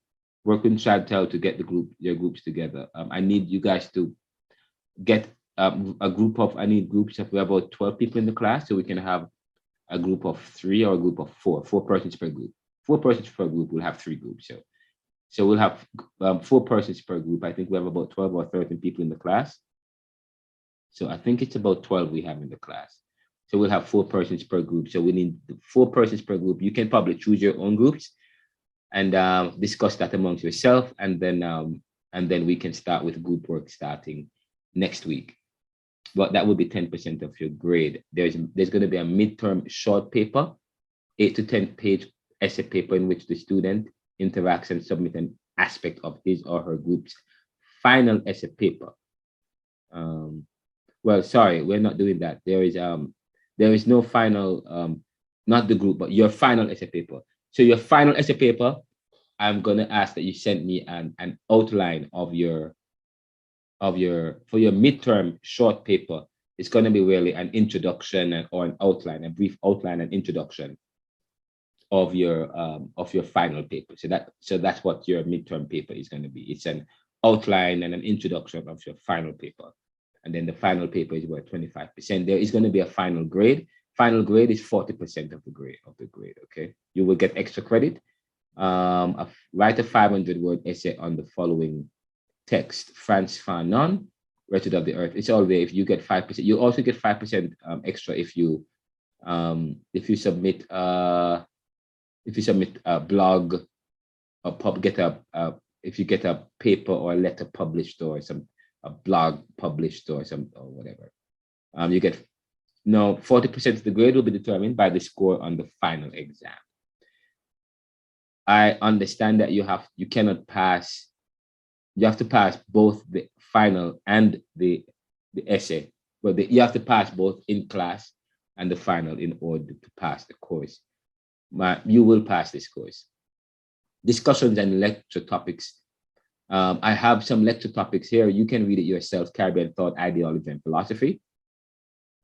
Work with Chantel to get your groups together. I need you guys to get I need groups of about 12 people in the class, so we can have a group of 3 or a group of 4 persons per group. 4 persons per group, we'll have 3 groups. So we'll have 4 persons per group. I think we have about 12 or 13 people in the class. So I think it's about 12 we have in the class. So we'll have 4 persons per group. So we need 4 persons per group. You can probably choose your own groups and discuss that amongst yourself. And then we can start with group work starting next week. But that will be 10% of your grade. There's going to be a midterm short paper, 8 to 10 page essay paper in which the student interacts and submit an aspect of his or her group's final essay paper. Well, sorry, we're not doing that. There is no final, not the group, but your final essay paper. So your final essay paper I'm gonna ask that you send me an outline of your for your midterm short paper. It's gonna be really an introduction or an outline, a brief outline and introduction of your final paper. So that's what your midterm paper is going to be. It's an outline and an introduction of your final paper. And then the final paper is worth 25%. There is going to be a final grade. Final grade is 40% of the grade okay? You will get extra credit. Write a 500-word essay on the following text. Frantz Fanon, Wretched of the Earth. It's all there. If you get 5%, you also get 5% extra if you submit a blog or if you get a paper or a letter published or a blog published or whatever, you get 40% of the grade will be determined by the score on the final exam. I understand that you have to pass both the final and the essay, but you have to pass both in class and the final in order to pass the course. You will pass this course. Discussions and lecture topics. I have some lecture topics here. You can read it yourself. Caribbean Thought, Ideology, and Philosophy.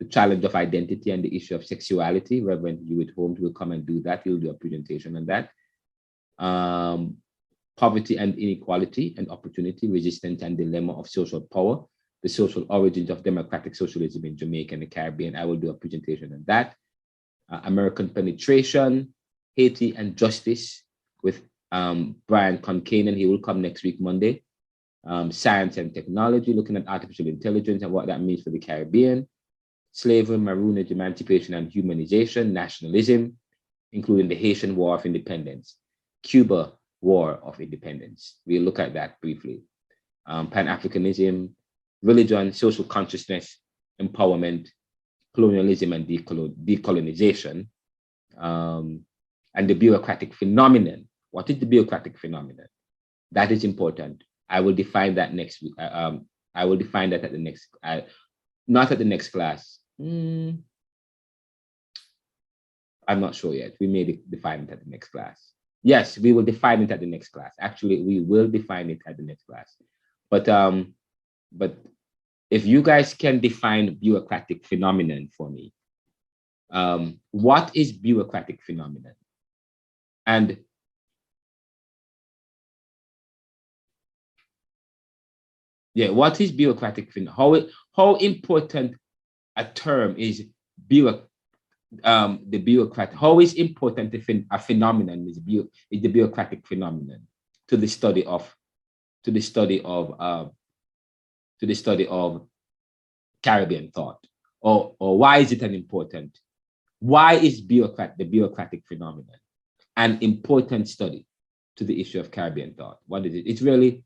The Challenge of Identity and the Issue of Sexuality. Reverend Hewitt Holmes will come and do that. He'll do a presentation on that. Poverty and Inequality and Opportunity, Resistance and Dilemma of Social Power. The Social Origins of Democratic Socialism in Jamaica and the Caribbean. I will do a presentation on that. American Penetration, Haiti and Justice with Brian Concanen. He will come next week, Monday. Science and Technology, looking at artificial intelligence and what that means for the Caribbean. Slavery, Maroonage, Emancipation and Humanization, Nationalism, including the Haitian War of Independence, Cuba War of Independence. We'll look at that briefly. Pan-Africanism, Religion, Social Consciousness, Empowerment, Colonialism and Decolonization, and the bureaucratic phenomenon. What is the bureaucratic phenomenon? That is important. I will define that next week. I will define that at the next, not at the next class. I'm not sure yet. We may define it at the next class. Yes, we will define it at the next class. Actually, we will define it at the next class. But if you guys can define bureaucratic phenomenon for me, what is bureaucratic phenomenon? And yeah, what is bureaucratic phenomenon? How important a term is the bureaucrat? How is important a phenomenon is the bureaucratic phenomenon to the study of Caribbean thought, or why is it an important? Why is the bureaucratic phenomenon an important study to the issue of Caribbean thought? What is it? It's really,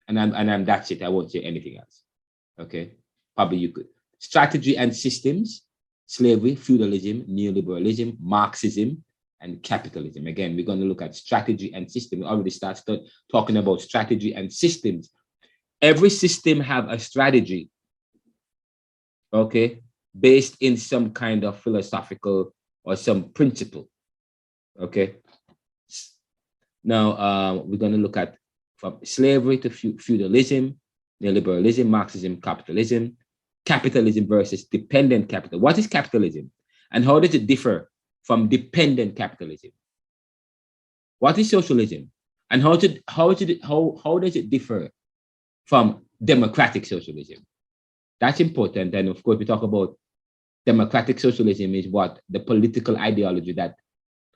and that's it. I won't say anything else. Okay, probably you could. Strategy and systems, slavery, feudalism, neoliberalism, Marxism, and capitalism. Again, we're going to look at strategy and system. We already started talking about strategy and systems. Every system have a strategy, okay, based in some kind of philosophical or some principle, okay? Now, we're going to look at from slavery to feudalism, neoliberalism, Marxism, capitalism versus dependent capital. What is capitalism? And how does it differ from dependent capitalism? What is socialism? And how does it differ from democratic socialism? That's important. And of course, we talk about democratic socialism is what the political ideology that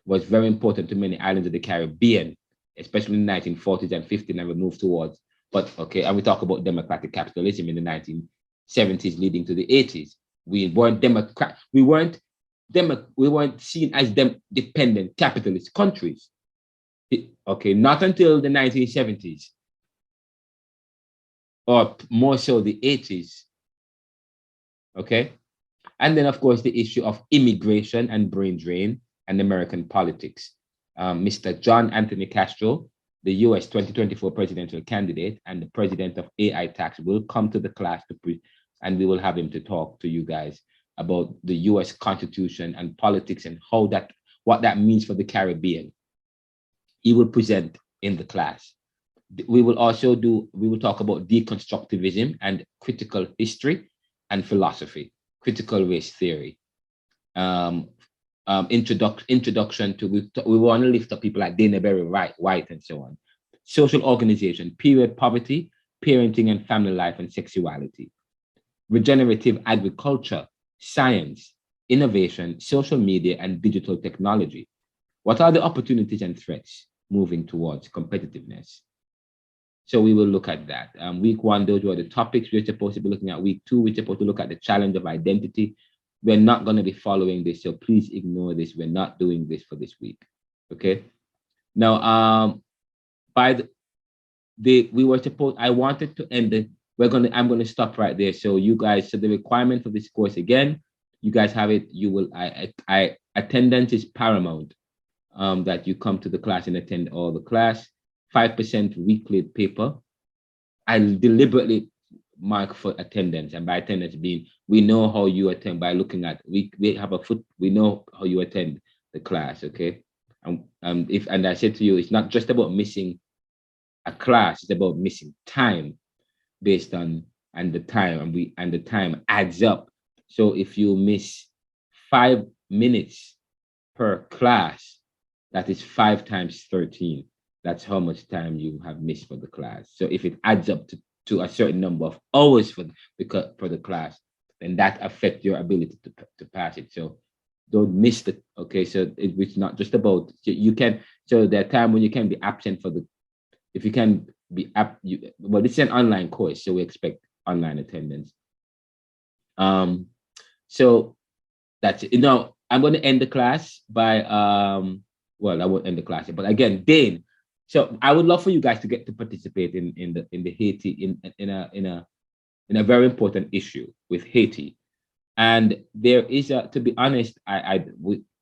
was very important to many islands of the Caribbean, especially in the 1940s and 50s, and we moved towards. But okay, and we talk about democratic capitalism in the 1970s leading to the 80s. We weren't we weren't seen as dependent capitalist countries. Okay, not until the 1970s, or more so the 80s. Okay, and then of course the issue of immigration and brain drain and American politics. Mr. John Anthony Castro, the US 2024 presidential candidate and the president of AI Tax, will come to the class and we will have him to talk to you guys about the US Constitution and politics and what that means for the Caribbean. He will present in the class. We will talk about deconstructivism and critical history and philosophy, critical race theory, introduction to, we want to lift up people like Dana Berry White and so on. Social organization, period poverty, parenting and family life and sexuality. Regenerative agriculture, science, innovation, social media and digital technology. What are the opportunities and threats moving towards competitiveness? So we will look at that. Week 1, those were the topics we're supposed to be looking at. Week 2, we're supposed to look at the challenge of identity. We're not going to be following this, so please ignore this. We're not doing this for this week. Okay. Now, we were supposed, I wanted to end it. I'm going to stop right there. So you guys, so the requirement for this course again, you guys have it. You will, attendance is paramount. That you come to the class and attend all the class. 5% weekly paper. I deliberately mark for attendance, and by attendance being we know how you attend by looking at we have we know how you attend the class. Okay. And I said to you, it's not just about missing a class, it's about missing time based on the time adds up. So if you miss 5 minutes per class, that is 5 times 13. That's how much time you have missed for the class. So if it adds up to a certain number of hours for the class, then that affects your ability to pass it. So don't miss the, okay, so it's not just about, you can, so there are times when you can be absent if you can be, well, this is an online course, so we expect online attendance. So that's it. Now, I'm going to end the class by, well, I won't end the class, but again, Dane, so I would love for you guys to get to participate in the Haiti in a very important issue with Haiti, and there is to be honest,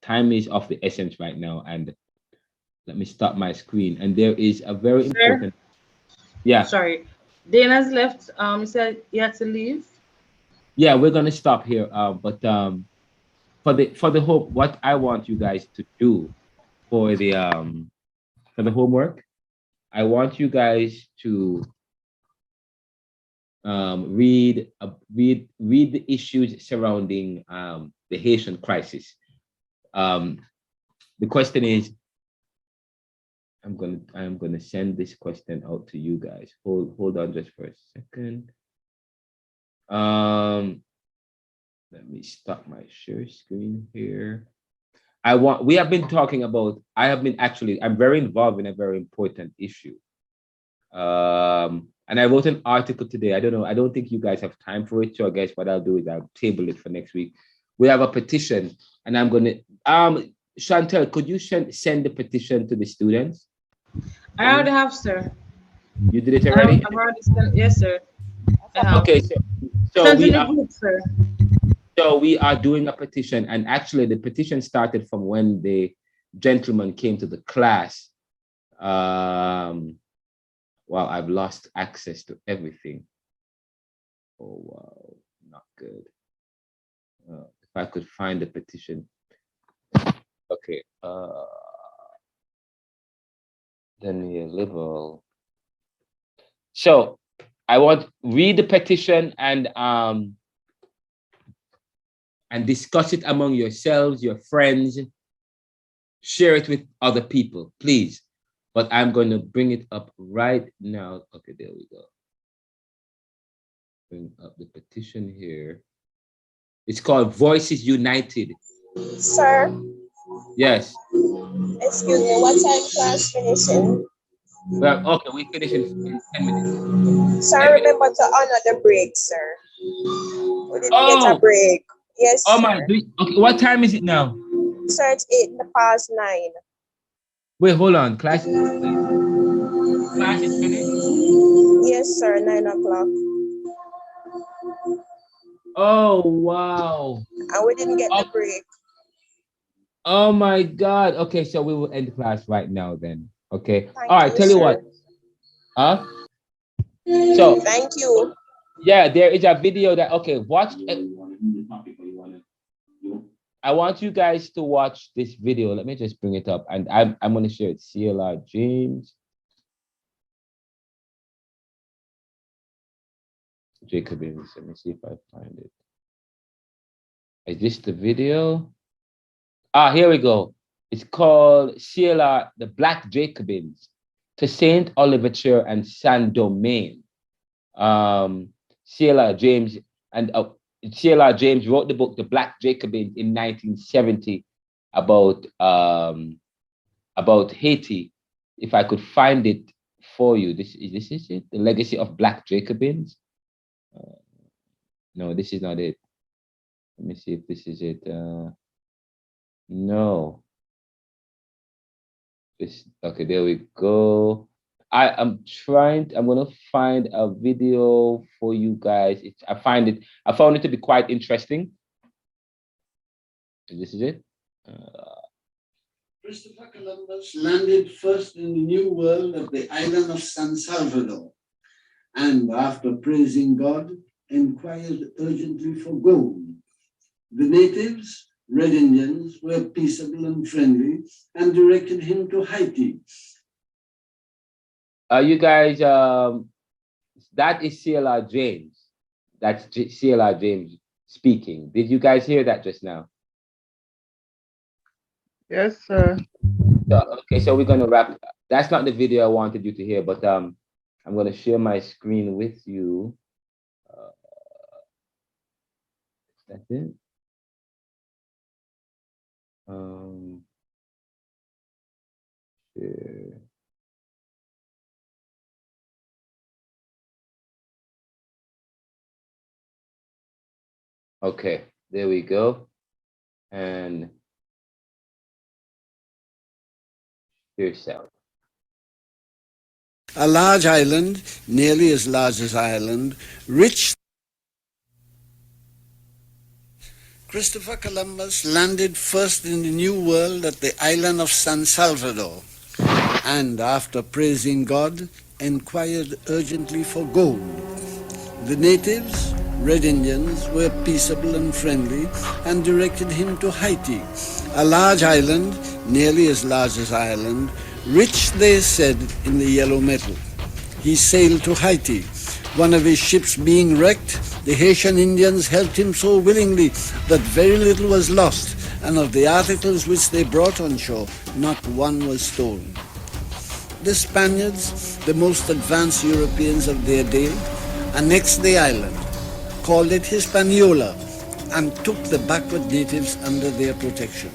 time is of the essence right now, and let me stop my screen. And there is a very important. Yeah. Sorry, Dana's left. He said he had to leave. Yeah, we're gonna stop here. But for the hope, what I want you guys to do for the homework, I want you guys to read the issues surrounding the Haitian crisis. The question is, I'm gonna send this question out to you guys. Hold on just for a second. Let me stop my share screen here. We have been talking about, I'm very involved in a very important issue. And I wrote an article today. I don't think you guys have time for it. So I guess what I'll do is I'll table it for next week. We have a petition, and I'm gonna, Chantel, could you send the petition to the students? I already have, sir. You did it already? I've already sent, yes, sir. Okay, so we are, group, sir. so we are doing a petition, and actually the petition started from when the gentleman came to the class. Well, I've lost access to everything. Oh, wow, not good. If I could find the petition. Okay. Then we are liberal. So I want read the petition and discuss it among yourselves, your friends. Share it with other people, please. But I'm going to bring it up right now. Okay, there we go. Bring up the petition here. It's called Voices United. Sir? Yes. Excuse me, what time class finishing? Well, okay, we finish in 10 minutes. Sir, 10 remember minutes. To honor the break, sir. We didn't get a break. Yes, oh sir. My, okay, what time is it now? Sir, it's 9:08. Wait, hold on. Class is finished? Yes, sir, 9 o'clock. Oh, wow. And we didn't get the break. Oh my God. Okay, so we will end the class right now then. Okay. Thank all right, you, tell sir. you what. So thank you. Yeah, there is a video that, okay, watch it. I want you guys to watch this video. Let me just bring it up, and I'm going to share it. C.L.R James. Jacobins. Let me see if I find it. Is this the video? Ah, here we go. It's called C.L.R. The Black Jacobins to Saint Olivier and Saint Domain. C.L.R. James and C.L.R. James wrote the book The Black Jacobins in 1970 about Haiti. If I could find it for you, this is it. The Legacy of Black Jacobins. No, this is not it. Let me see if this is it. No. Okay, there we go. I'm gonna find a video for you guys. I found it to be quite interesting. This is it. Christopher Columbus landed first in the New World at the island of San Salvador, and after praising God, inquired urgently for gold. The natives, Red Indians, were peaceable and friendly and directed him to Haiti. You guys, that is C.L.R. James. That's C.L.R. James speaking. Did you guys hear that just now? Yes, sir. Okay, so we're gonna wrap. That's not the video I wanted you to hear, but I'm gonna share my screen with you. That's it. Share. Okay, there we go. And yourself. A large island, nearly as large as Ireland, rich. Christopher Columbus landed first in the New World at the island of San Salvador, and after praising God, inquired urgently for gold. The natives, Red Indians, were peaceable and friendly and directed him to Haiti, a large island, nearly as large as Ireland, rich, they said, in the yellow metal. He sailed to Haiti. One of his ships being wrecked, the Haitian Indians helped him so willingly that very little was lost, and of the articles which they brought on shore, not one was stolen. The Spaniards, the most advanced Europeans of their day, annexed the island, called it Hispaniola, and took the backward natives under their protection.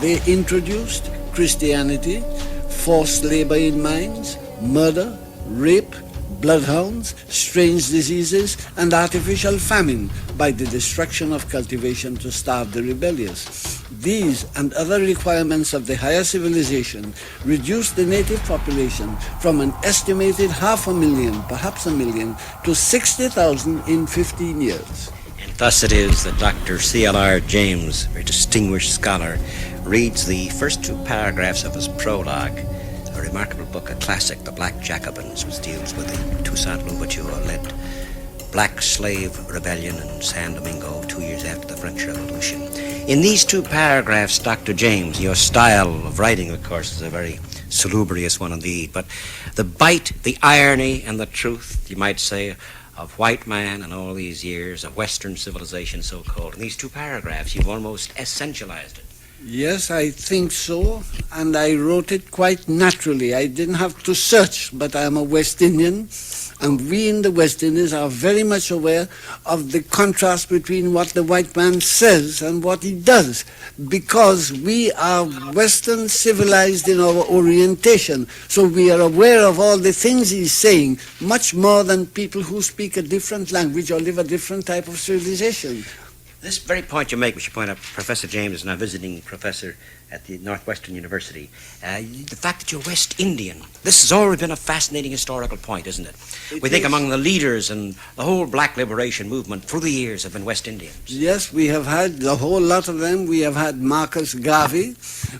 They introduced Christianity, forced labor in mines, murder, rape, bloodhounds, strange diseases, and artificial famine by the destruction of cultivation to starve the rebellious. These and other requirements of the higher civilization reduced the native population from an estimated 500,000, perhaps 1 million, to 60,000 in 15 years. And thus it is that Dr. C.L.R. James, a very distinguished scholar, reads the first 2 paragraphs of his prologue, a remarkable book, a classic, The Black Jacobins, which deals with the Toussaint Louverture-led Black Slave Rebellion in San Domingo 2 years after the French Revolution. In these 2 paragraphs, Dr. James, your style of writing, of course, is a very salubrious one indeed, but the bite, the irony, and the truth, you might say, of white man and all these years of Western civilization, so-called, in these 2 paragraphs, you've almost essentialized it. Yes, I think so, and I wrote it quite naturally. I didn't have to search, but I'm a West Indian, and we in the West Indies are very much aware of the contrast between what the white man says and what he does, because we are Western civilized in our orientation, so we are aware of all the things he's saying, much more than people who speak a different language or live a different type of civilization. This very point you make, which you point out, Professor James is now visiting professor at the Northwestern University. The fact that you're West Indian, this has already been a fascinating historical point, isn't it? We think among the leaders and the whole black liberation movement through the years have been West Indians. Yes, we have had a whole lot of them. We have had Marcus Garvey.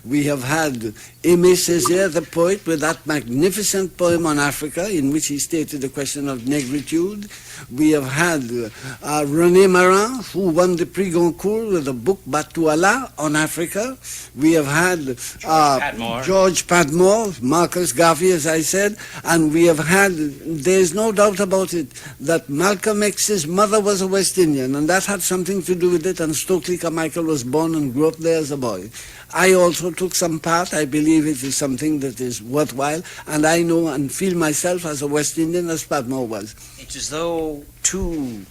We have had Aimé Césaire, the poet, with that magnificent poem on Africa in which he stated the question of negritude. We have had René Marin, who won the Prix Goncourt with the book Batuala on Africa. We have had George Padmore, Marcus Garvey, as I said, and we have had, there's no doubt about it, that Malcolm X's mother was a West Indian, and that had something to do with it, and Stokely Carmichael was born and grew up there as a boy. I also took some part. I believe it is something that is worthwhile, and I know and feel myself as a West Indian as Padmore was. It's as though two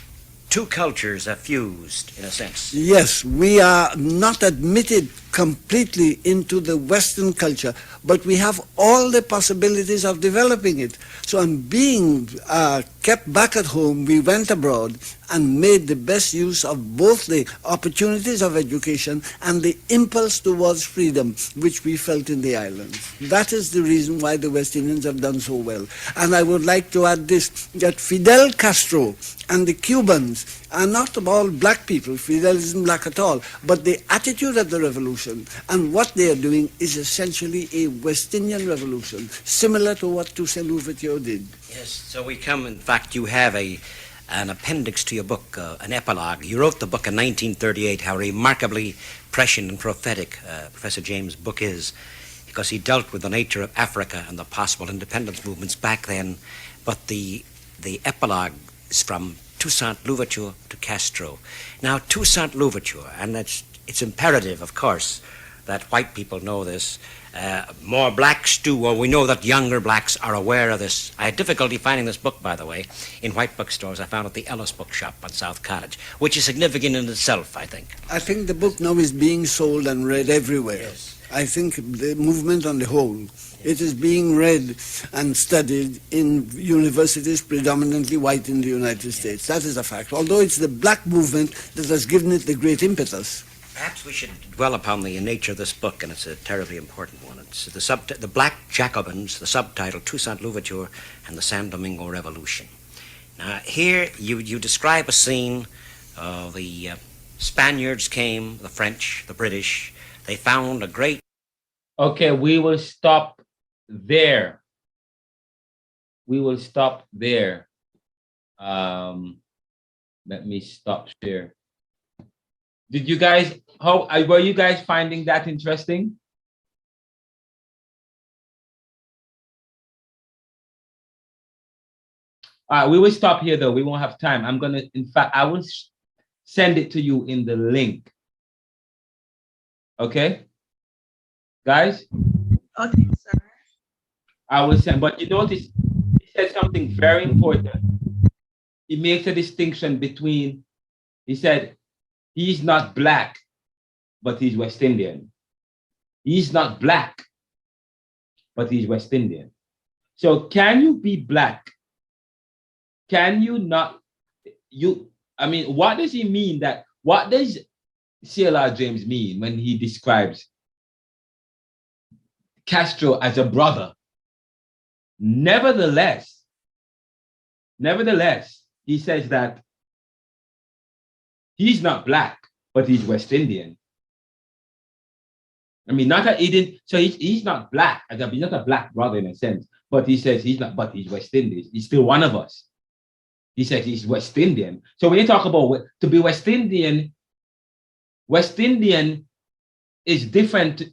cultures are fused, in a sense. Yes, we are not admitted completely into the Western culture, but we have all the possibilities of developing it. So on being kept back at home, we went abroad and made the best use of both the opportunities of education and the impulse towards freedom which we felt in the islands. That is the reason why the West Indians have done so well. And I would like to add this, that Fidel Castro and the Cubans are not all black people. Fidel isn't black at all. But the attitude of the revolution and what they are doing is essentially a West Indian revolution, similar to what Toussaint Louverture did. Yes, so we come, in fact, you have an appendix to your book, an epilogue. You wrote the book in 1938, how remarkably prescient and prophetic Professor James' book is, because he dealt with the nature of Africa and the possible independence movements back then. But the epilogue is from Toussaint Louverture to Castro. Now, Toussaint Louverture, and it's imperative, of course, that white people know this. More blacks do, or we know that younger blacks are aware of this. I had difficulty finding this book, by the way, in white bookstores. I found it at the Ellis Bookshop on South Cottage, which is significant in itself, I think. I think the book now is being sold and read everywhere. Yes. I think the movement on the whole, it is being read and studied in universities predominantly white in the United States. That is a fact. Although it's the black movement that has given it the great impetus. Perhaps we should dwell upon the nature of this book, and it's a terribly important one. It's the Black Jacobins, the subtitle, Toussaint Louverture and the San Domingo Revolution. Now, here you describe a scene. The Spaniards came, the French, the British. They found a great... Okay, we will stop there. We will stop there. Let me stop there. Did you guys, were you guys finding that interesting? We will stop here though. We won't have time. I'm gonna, in fact, I will send it to you in the link. Okay, guys? Okay, sir. I will send, but you notice he said something very important. He makes a distinction between, he said, he's not black, but he's West Indian. He's not black, but he's West Indian. So can you be black? Can you not, I mean, what does he mean that, what does C.L.R James mean when he describes Castro as a brother? Nevertheless, he says that he's not black, but he's West Indian. I mean, not that he didn't, so he's not black, he's not a black brother in a sense, but he says he's not, but he's West Indian. He's still one of us. He says he's West Indian. So when you talk about to be West Indian is different.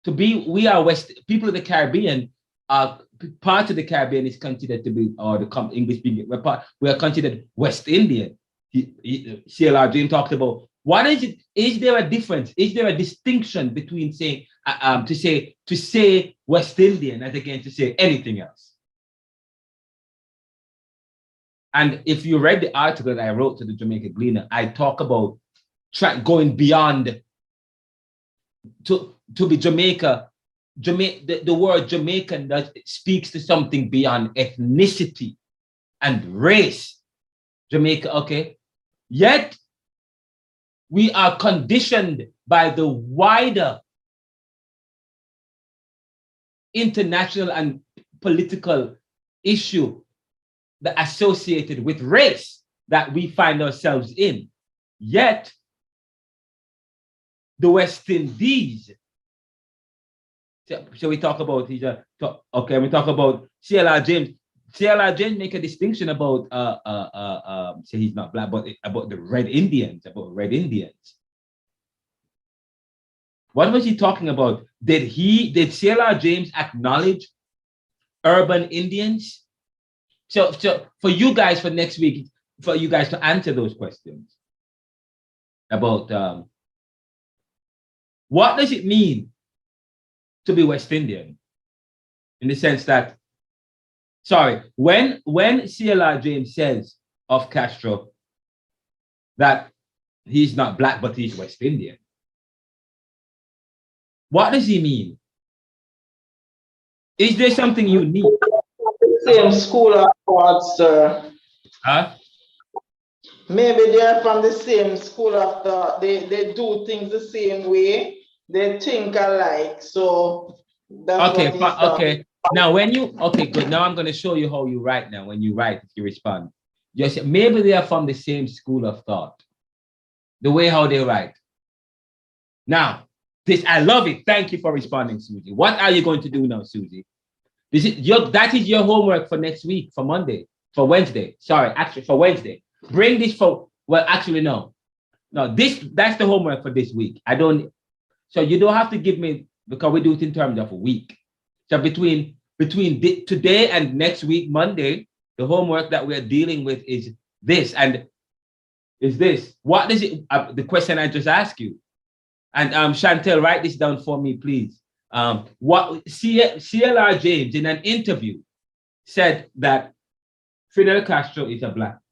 To be, we are people of the Caribbean, part of the Caribbean is considered to be, or the English speaking, we are considered West Indian. C.L.R James talked about, what is it? Is there a difference? Is there a distinction between saying, to say West Indian as against to say anything else? And if you read the article that I wrote to the Jamaica Gleaner, I talk about going beyond to be Jamaica. The word Jamaican speaks to something beyond ethnicity and race. Jamaica, okay. Yet we are conditioned by the wider international and political issue that associated with race that we find ourselves in. Yet the West Indies, so we talk about, we talk about C.L.R James. C.L.R James make a distinction about say he's not black, but about the red Indians, What was he talking about? Did C.L.R James acknowledge urban Indians? So for you guys for next week, for you guys to answer those questions about what does it mean to be West Indian? In the sense that, sorry, when C.L.R James says of Castro that he's not black but he's West Indian, what does he mean? Is there something unique? Same school of thought, sir. Huh? Maybe they're from the same school of thought. They do things the same way. They think alike. So that's Okay, what he's talking. okay. Now okay, good. Now I'm gonna show you how you write now. When you write, if you respond. Just maybe they are from the same school of thought. The way how they write. Now, I love it. Thank you for responding, Susie. What are you going to do now, Susie? That is your homework for next week, for Monday, for Wednesday. Sorry, actually for Wednesday. Bring this no. No, that's the homework for this week. So you don't have to give me, because we do it in terms of a week. So between today and next week, Monday, the homework that we're dealing with is this. And is this, what does it, the question I just asked you. And Chantel, write this down for me, please. What C.L.R James in an interview said that Fidel Castro is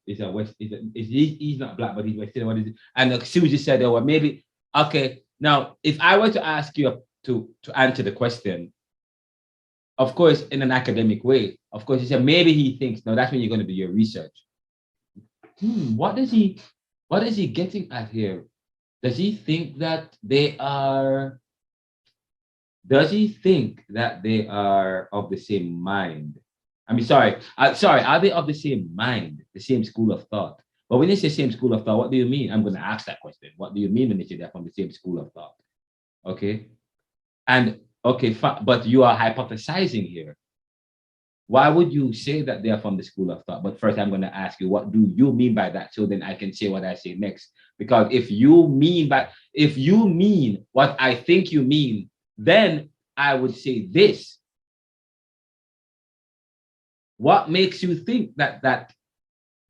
he's not black, but he's West Indian. What is it? And Susie said, oh, well, maybe, okay. Now, if I were to ask you to answer the question, of course, in an academic way, of course, you said maybe he thinks, no, that's when you're going to do your research. What is he getting at here? Does he think that they are of the same mind? I mean, sorry, are they of the same mind, the same school of thought? But when you say same school of thought, what do you mean? I'm going to ask that question. What do you mean when you say they're from the same school of thought? Okay. And okay, but you are hypothesizing here. Why would you say that they are from the school of thought? But first, I'm going to ask you, what do you mean by that? So then I can say what I say next. Because if you mean what I think you mean, then I would say this. What makes you think that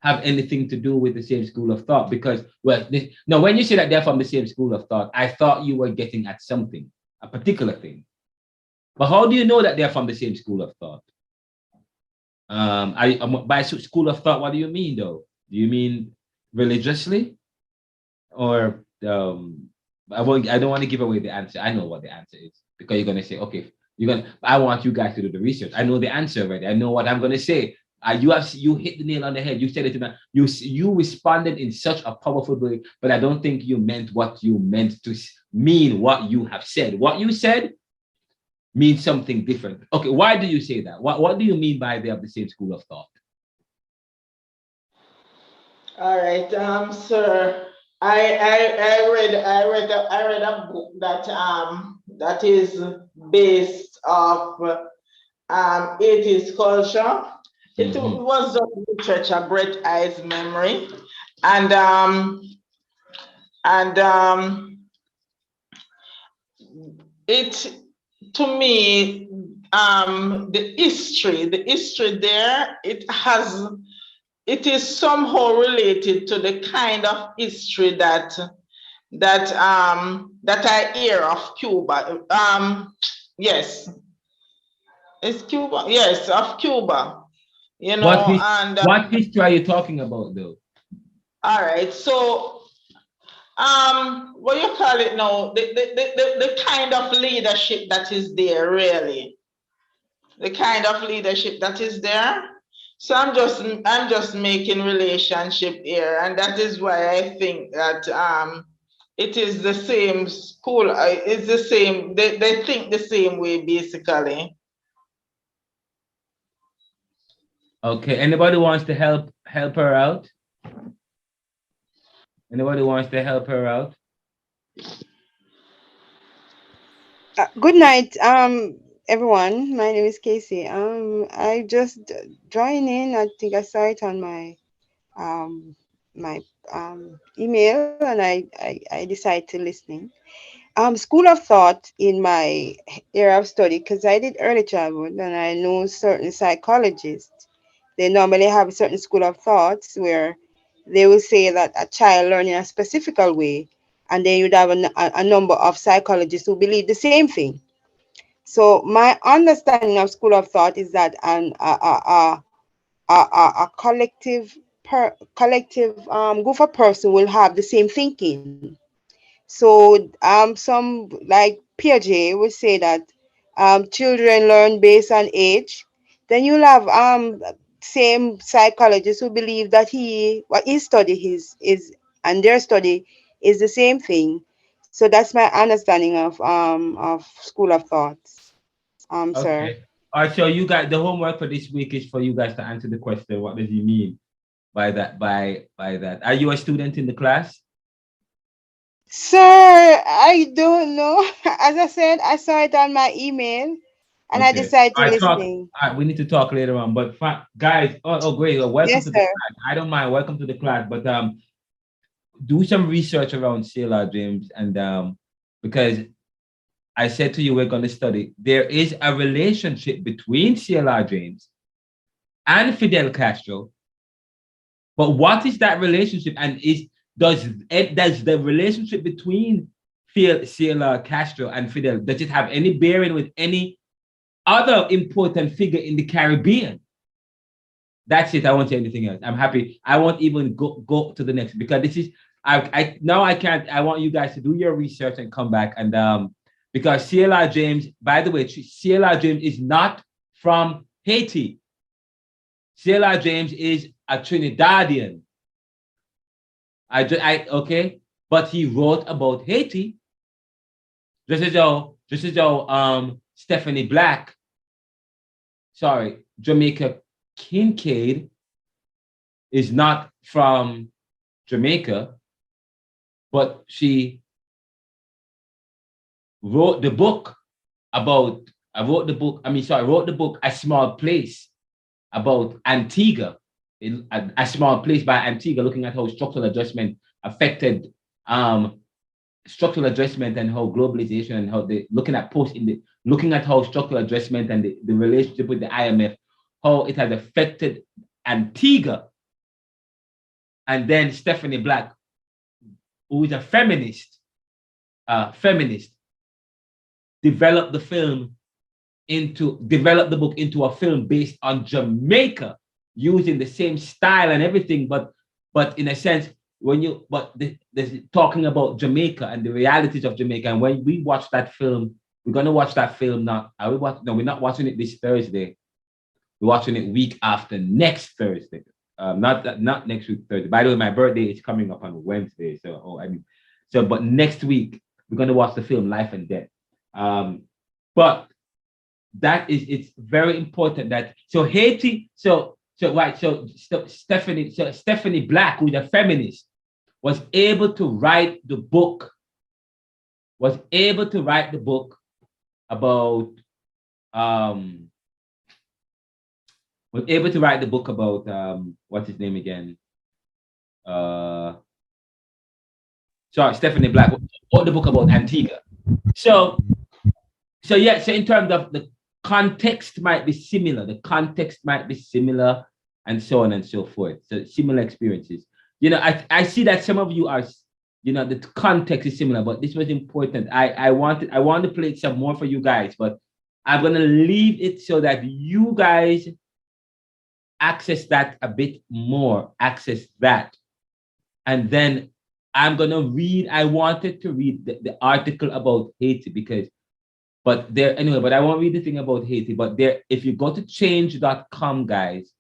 have anything to do with the same school of thought? Because, well, when you say that they're from the same school of thought, I thought you were getting at something, a particular thing. But how do you know that they're from the same school of thought? By school of thought, what do you mean, though? Do you mean religiously? Or I don't want to give away the answer. I know what the answer is, because you're going to say, okay, I want you guys to do the research. I know the answer already. I know what I'm going to say. You hit the nail on the head. You said it tonight. You responded in such a powerful way, but I don't think you meant what you meant to mean. What you have said. What you said means something different. Okay, why do you say that? What do you mean by they have the same school of thought? All right, sir. I read a book that is based off 80s culture. It was just literature, Brett Eye's memory, and it, to me, the history there, it is somehow related to the kind of history that I hear of Cuba. Yes, it's Cuba. Yes, of Cuba. You know, what history are you talking about, though? All right, so what you call it now? The kind of leadership that is there, really. The kind of leadership that is there. So I'm just making relationship here, and that is why I think that it is the same school. It's the same. They think the same way, basically. Okay. Anybody wants to help her out? Anybody wants to help her out? Good night, everyone. My name is Casey. I just joined in. I think I saw it on um my email, and I decided to listening. School of thought in my area of study, because I did early childhood, and I know certain psychologists. They normally have a certain school of thoughts where they will say that a child learn in a specific way, and then you'd have a number of psychologists who believe the same thing. So my understanding of school of thought is that a collective group of person will have the same thinking. So some like Piaget would say that children learn based on age. Then you'll have same psychologists who believe that what his study is and their study is the same thing. So that's my understanding of school of thoughts. Sir. Okay. All right. So you guys, the homework for this week is for you guys to answer the question. What does he mean by that? By that? Are you a student in the class? Sir, I don't know. As I said, I saw it on my email and I Okay. decided to I talk. listening. We need to talk later on. But guys, great. Welcome Yes, to the sir. class. I don't mind. Welcome to the class. But do some research around C.L.R James, and because I said to you we're going to study. There is a relationship between C.L.R James and Fidel Castro. But what is that relationship? And does the relationship between C.L.R Castro and Fidel, does it have any bearing with any other important figure in the Caribbean? That's it. I won't say anything else. I'm happy. I won't even go to the next, because this is I can't. I want you guys to do your research and come back, and because C.L.R James, by the way, C.L.R James is not from Haiti. C.L.R James is a Trinidadian. Okay, but he wrote about Haiti. Just as though Stephanie Black, sorry, Jamaica Kincaid is not from Jamaica, but she wrote the book about, I wrote the book, A Small Place, about Antigua, a small place by Antigua, looking at how structural adjustment affected structural adjustment and how globalization and how they looking at how structural adjustment and the relationship with the IMF, how it has affected Antigua. And then Stephanie Black, who is a feminist, developed the book into a film based on Jamaica, using the same style and everything, but in a sense, talking about Jamaica and the realities of Jamaica. And when we watch that film, we're gonna watch that film now. No, we're not watching it this Thursday. We're watching it week after next Thursday. Not next week Thursday. By the way, my birthday is coming up on Wednesday. But next week we're gonna watch the film Life and Death. But it's very important that Haiti. Stephanie Black, who's a feminist, was able to write the book about what's his name again? Stephanie Black wrote the book about Antigua. So in terms of the context might be similar. And so on and so forth. So similar experiences. I see that some of you are, the context is similar, but this was important. I want to play some more for you guys, but I'm gonna leave it so that you guys access that a bit more, and then I'm gonna read. I wanted to read the article about Haiti but I won't read the thing about Haiti, but if you go to change.com, guys,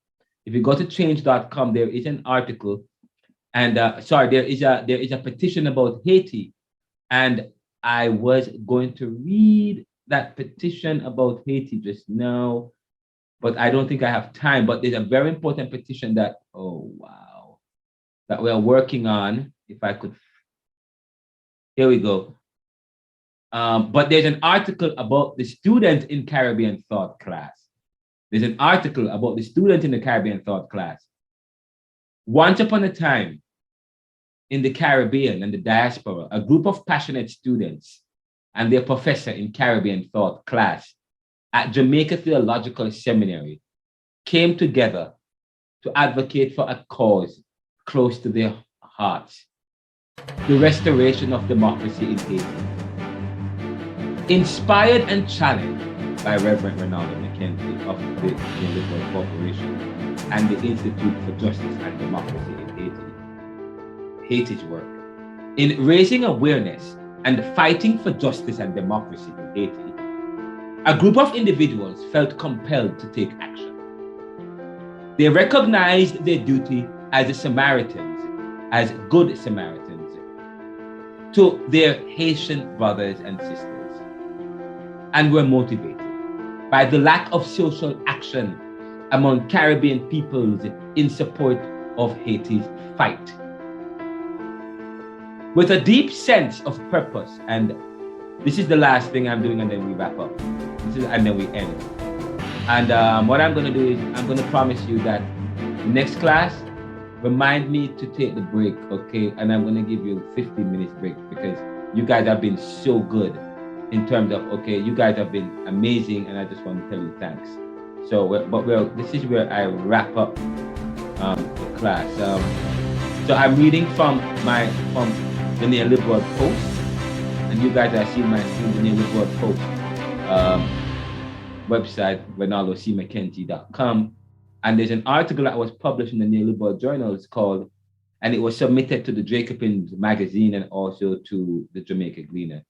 if you go to change.com, there is an article, and there is a petition about Haiti, and I was going to read that petition about Haiti just now, but I don't think I have time. But there's a very important petition that we are working on. If I could, here we go. But there's an article about the student in Caribbean thought class. There's an article about the student in the Caribbean thought class. Once upon a time, in the Caribbean and the diaspora, a group of passionate students and their professor in Caribbean thought class at Jamaica Theological Seminary came together to advocate for a cause close to their hearts, the restoration of democracy in Haiti. Inspired and challenged by Reverend Ronaldo McKenzie of the Neoliberal Corporation and the Institute for Justice and Democracy in Haiti, Haiti's work in raising awareness and fighting for justice and democracy in Haiti, a group of individuals felt compelled to take action. They recognized their duty as Samaritans, as good Samaritans, to their Haitian brothers and sisters, and were motivated by the lack of social action among Caribbean peoples in support of Haiti's fight. With a deep sense of purpose, and this is the last thing I'm doing, and then we wrap up. And then we end. And what I'm going to do is I'm going to promise you that next class, remind me to take the break, okay? And I'm going to give you a 15 minutes break because you guys have been so good in terms of, okay, you guys have been amazing, and I just want to tell you thanks. So, this is where I wrap up the class. So I'm reading from the Neoliberal Post, and you guys are seeing the Neoliberal Post website, RonaldoCMcKenzie.com, and there's an article that was published in the Neoliberal Journal. It's called, and it was submitted to the Jacobins magazine and also to the Jamaica Gleaner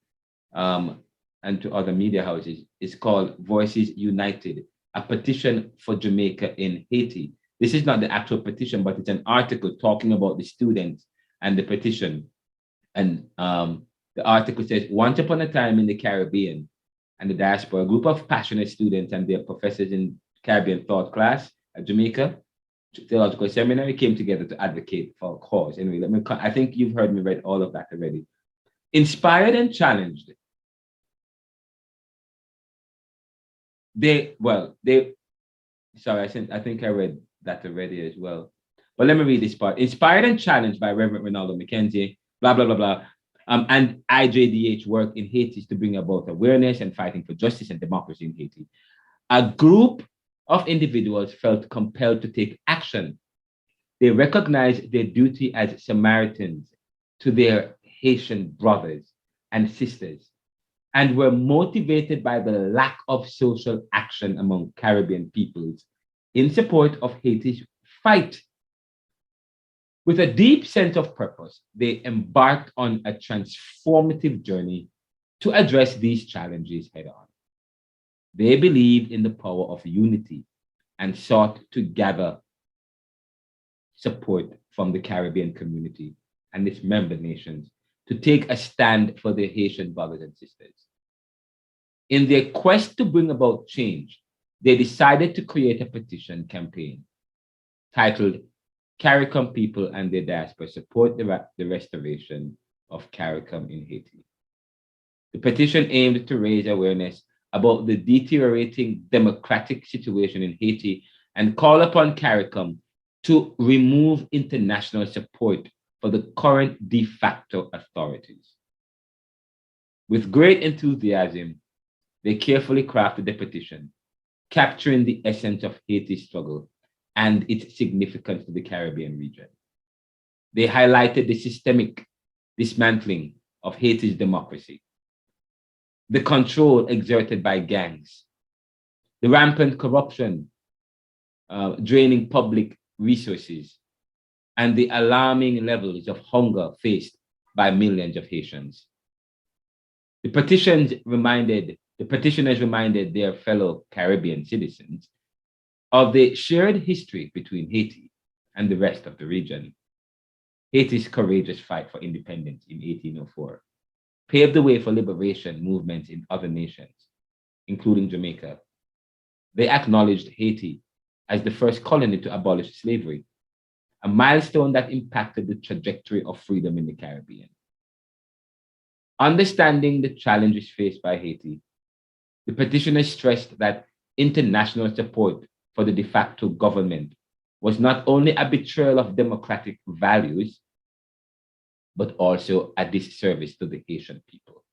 and to other media houses. It's called Voices United, a petition for Jamaica in Haiti. This is not the actual petition, but it's an article talking about the students and the petition. And the article says, once upon a time in the Caribbean and the diaspora, a group of passionate students and their professors in Caribbean thought class at Jamaica Theological Seminary came together to advocate for a cause. Anyway, I think you've heard me read all of that already. Inspired and challenged, I think I read that already as well. But let me read this part. Inspired and challenged by Reverend Ronaldo McKenzie, blah, blah, blah, blah, and IJDH work in Haiti to bring about awareness and fighting for justice and democracy in Haiti. A group of individuals felt compelled to take action. They recognized their duty as Samaritans to their Haitian brothers and sisters, and were motivated by the lack of social action among Caribbean peoples in support of Haiti's fight. With a deep sense of purpose, they embarked on a transformative journey to address these challenges head-on. They believed in the power of unity and sought to gather support from the Caribbean community and its member nations to take a stand for their Haitian brothers and sisters. In their quest to bring about change, they decided to create a petition campaign titled CARICOM People and Their Diaspora Support the Restoration of CARICOM in Haiti. The petition aimed to raise awareness about the deteriorating democratic situation in Haiti and call upon CARICOM to remove international support for the current de facto authorities. With great enthusiasm, they carefully crafted the petition, capturing the essence of Haiti's struggle and its significance to the Caribbean region. They highlighted the systemic dismantling of Haiti's democracy, the control exerted by gangs, the rampant corruption draining public resources, and the alarming levels of hunger faced by millions of Haitians. The petitioners reminded their fellow Caribbean citizens of the shared history between Haiti and the rest of the region. Haiti's courageous fight for independence in 1804 paved the way for liberation movements in other nations, including Jamaica. They acknowledged Haiti as the first colony to abolish slavery, a milestone that impacted the trajectory of freedom in the Caribbean. Understanding the challenges faced by Haiti, the petitioners stressed that international support for the de facto government was not only a betrayal of democratic values, but also a disservice to the Haitian people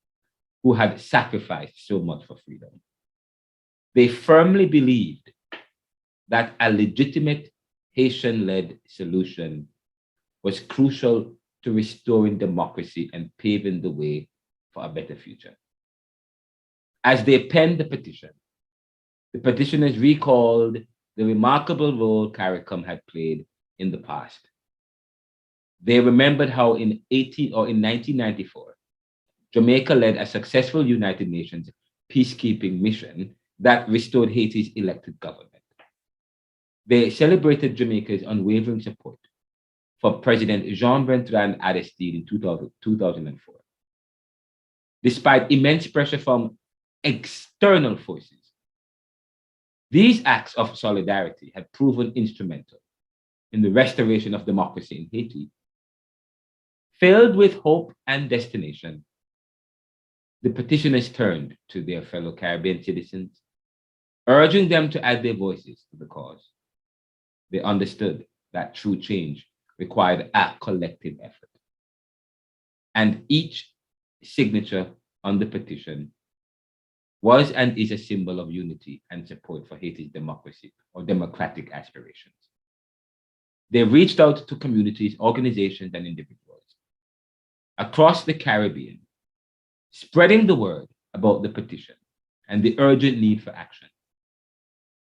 who had sacrificed so much for freedom. They firmly believed that a legitimate Haitian-led solution was crucial to restoring democracy and paving the way for a better future. As they penned the petition, the petitioners recalled the remarkable role CARICOM had played in the past. They remembered how in 1994, Jamaica led a successful United Nations peacekeeping mission that restored Haiti's elected government. They celebrated Jamaica's unwavering support for President Jean-Bertrand Aristide in 2004. Despite immense pressure from external forces, these acts of solidarity had proven instrumental in the restoration of democracy in Haiti. Filled with hope and destination, the petitioners turned to their fellow Caribbean citizens, urging them to add their voices to the cause. They understood that true change required a collective effort. And each signature on the petition was and is a symbol of unity and support for Haiti's democracy or democratic aspirations. They reached out to communities, organizations, and individuals across the Caribbean, spreading the word about the petition and the urgent need for action.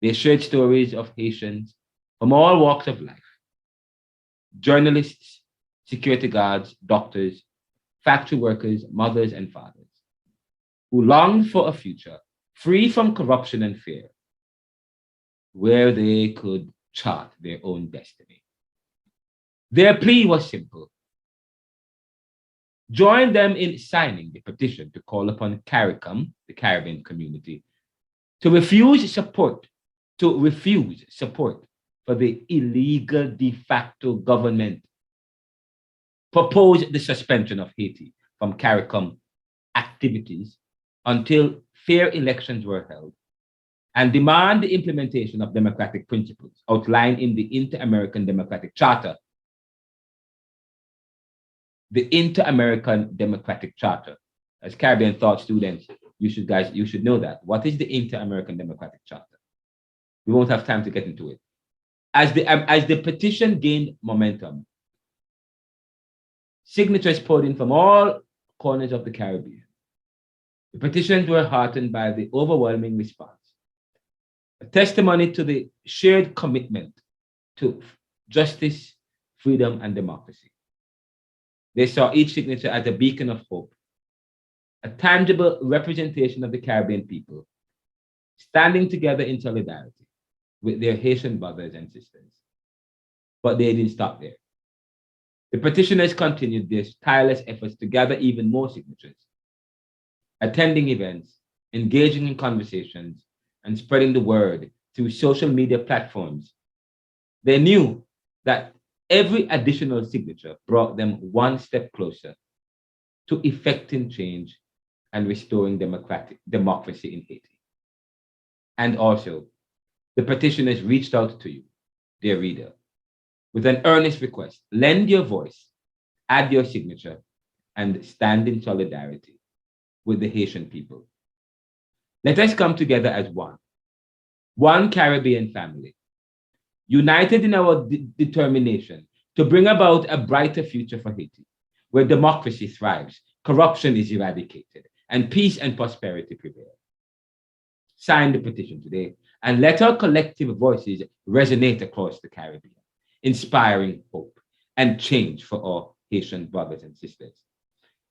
They shared stories of Haitians from all walks of life: journalists, security guards, doctors, factory workers, mothers, and fathers, who longed for a future free from corruption and fear, where they could chart their own destiny. Their plea was simple: join them in signing the petition to call upon CARICOM, the Caribbean community, to refuse support for the illegal de facto government, propose the suspension of Haiti from CARICOM activities until fair elections were held, and demand the implementation of democratic principles outlined in the Inter-American Democratic Charter. The Inter-American Democratic Charter. As Caribbean thought students, you should know that. What is the Inter-American Democratic Charter? We won't have time to get into it. As the petition gained momentum, signatures poured in from all corners of the Caribbean. The petitions were heartened by the overwhelming response, a testimony to the shared commitment to justice, freedom, and democracy. They saw each signature as a beacon of hope, a tangible representation of the Caribbean people, standing together in solidarity with their Haitian brothers and sisters. But they didn't stop there. The petitioners continued their tireless efforts to gather even more signatures, attending events, engaging in conversations, and spreading the word through social media platforms. They knew that every additional signature brought them one step closer to effecting change and restoring democracy in Haiti. And also, the petitioners reached out to you, dear reader, with an earnest request: lend your voice, add your signature, and stand in solidarity with the Haitian people. Let us come together as one Caribbean family, united in our determination to bring about a brighter future for Haiti, where democracy thrives, corruption is eradicated, and peace and prosperity prevail. Sign the petition today, and let our collective voices resonate across the Caribbean, inspiring hope and change for our Haitian brothers and sisters.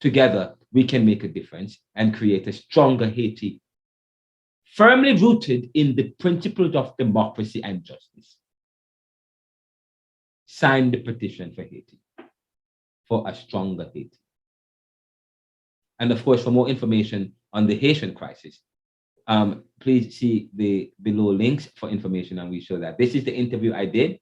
Together, we can make a difference and create a stronger Haiti, firmly rooted in the principles of democracy and justice. Sign the petition for Haiti, for a stronger Haiti. And of course, for more information on the Haitian crisis, please see the below links for information, and we show that. This is the interview I did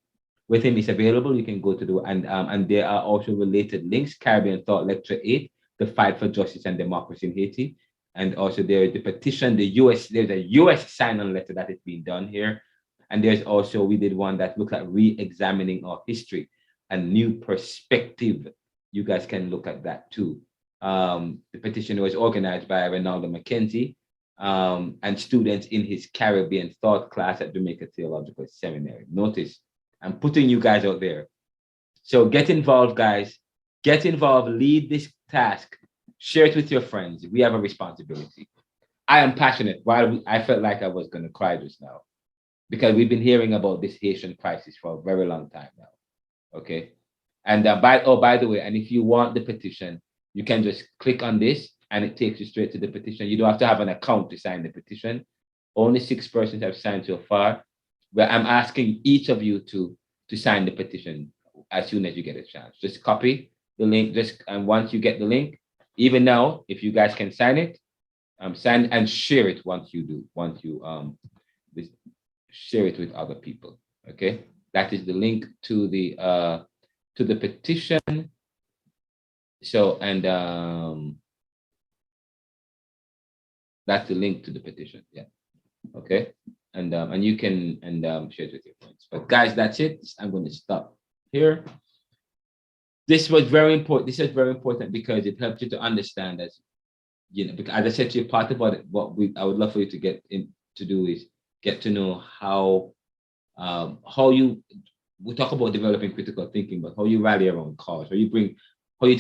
with him. It's available. You can go to and there are also related links: Caribbean Thought Lecture 8, the fight for justice and democracy in Haiti. And also there is the petition, there's a US sign-on letter that is being done here. And there's also, we did one that looked at re-examining our history, a new perspective. You guys can look at that too. The petition was organized by Ronaldo McKenzie and students in his Caribbean thought class at Jamaica Theological Seminary. Notice, I'm putting you guys out there. So get involved, guys. Get involved, lead this task, share it with your friends. We have a responsibility. I am passionate. While I felt like I was going to cry just now, because we've been hearing about this Haitian crisis for a very long time now. Okay. And by the way, and if you want the petition, you can just click on this and it takes you straight to the petition. You don't have to have an account to sign the petition. Only 6 persons have signed so far. But I'm asking each of you to sign the petition as soon as you get a chance. Just copy the link, and once you get the link, even now, if you guys can sign it, sign and share it once you do. Share it with other people. Okay, that is the link to the petition. So, and that's the link to the petition. Yeah. Okay. And you can share it with your friends. But guys, that's it. I'm going to stop here. This was very important. This is very important because it helps you to understand that, you know, because as I said to you, part of I would love for you to get in to do is get to know how we talk about developing critical thinking, but how you rally around cause, how you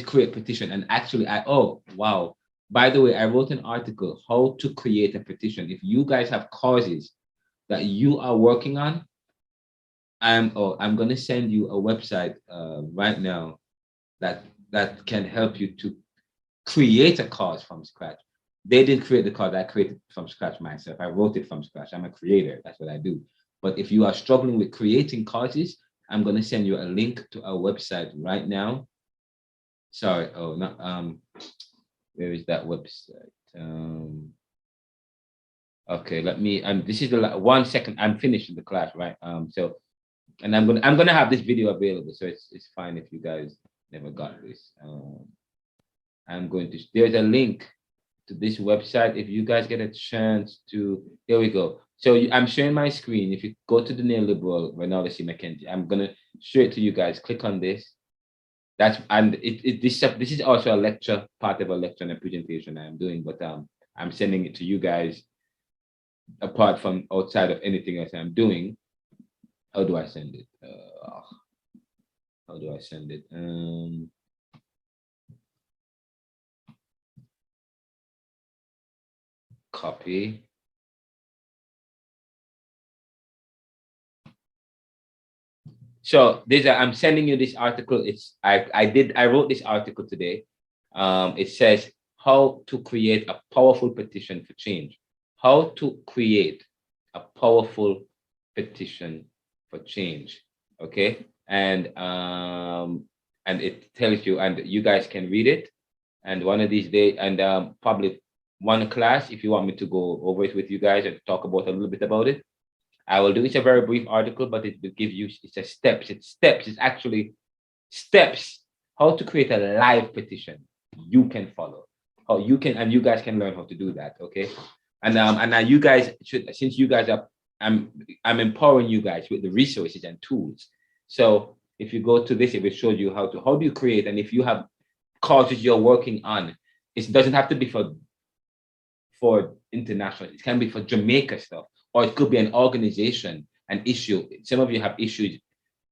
create petition. And actually, by the way, I wrote an article, how to create a petition. If you guys have causes that you are working on, I'm going to send you a website right now that can help you to create a cause from scratch. They didn't create the cause, I created it from scratch myself. I wrote it from scratch. I'm a creator, that's what I do. But if you are struggling with creating causes, I'm going to send you a link to our website right now. Sorry, where is that website? Okay, let me, this is the 1 second, I'm finishing the class, right? So, and I'm gonna have this video available, so it's fine if you guys never got this. There's a link to this website. If you guys get a chance to, there we go. So I'm sharing my screen. If you go to the neoliberal Ronaldo C. McKenzie, I'm gonna show it to you guys. Click on this. This is also a lecture, part of a lecture and a presentation I'm doing, but I'm sending it to you guys apart from outside of anything else I'm doing. How do I send it? How do I send it? Copy. So I'm sending you this article. I wrote this article today. It says how to create a powerful petition for change. How to create a powerful petition for change. Okay, and it tells you, and you guys can read it. And one of these days, and probably one class, if you want me to go over it with you guys and talk about a little bit about it, I will do. It's a very brief article, but it will give you, it's steps. It's actually steps how to create a live petition you can follow. How you can, and you guys can learn how to do that. Okay, and now you guys should, since you guys are, I'm empowering you guys with the resources and tools. So if you go to this, it will show you how do you create, and if you have causes you're working on, it doesn't have to be for international. It can be for Jamaica stuff, or it could be an organization, an issue. Some of you have issues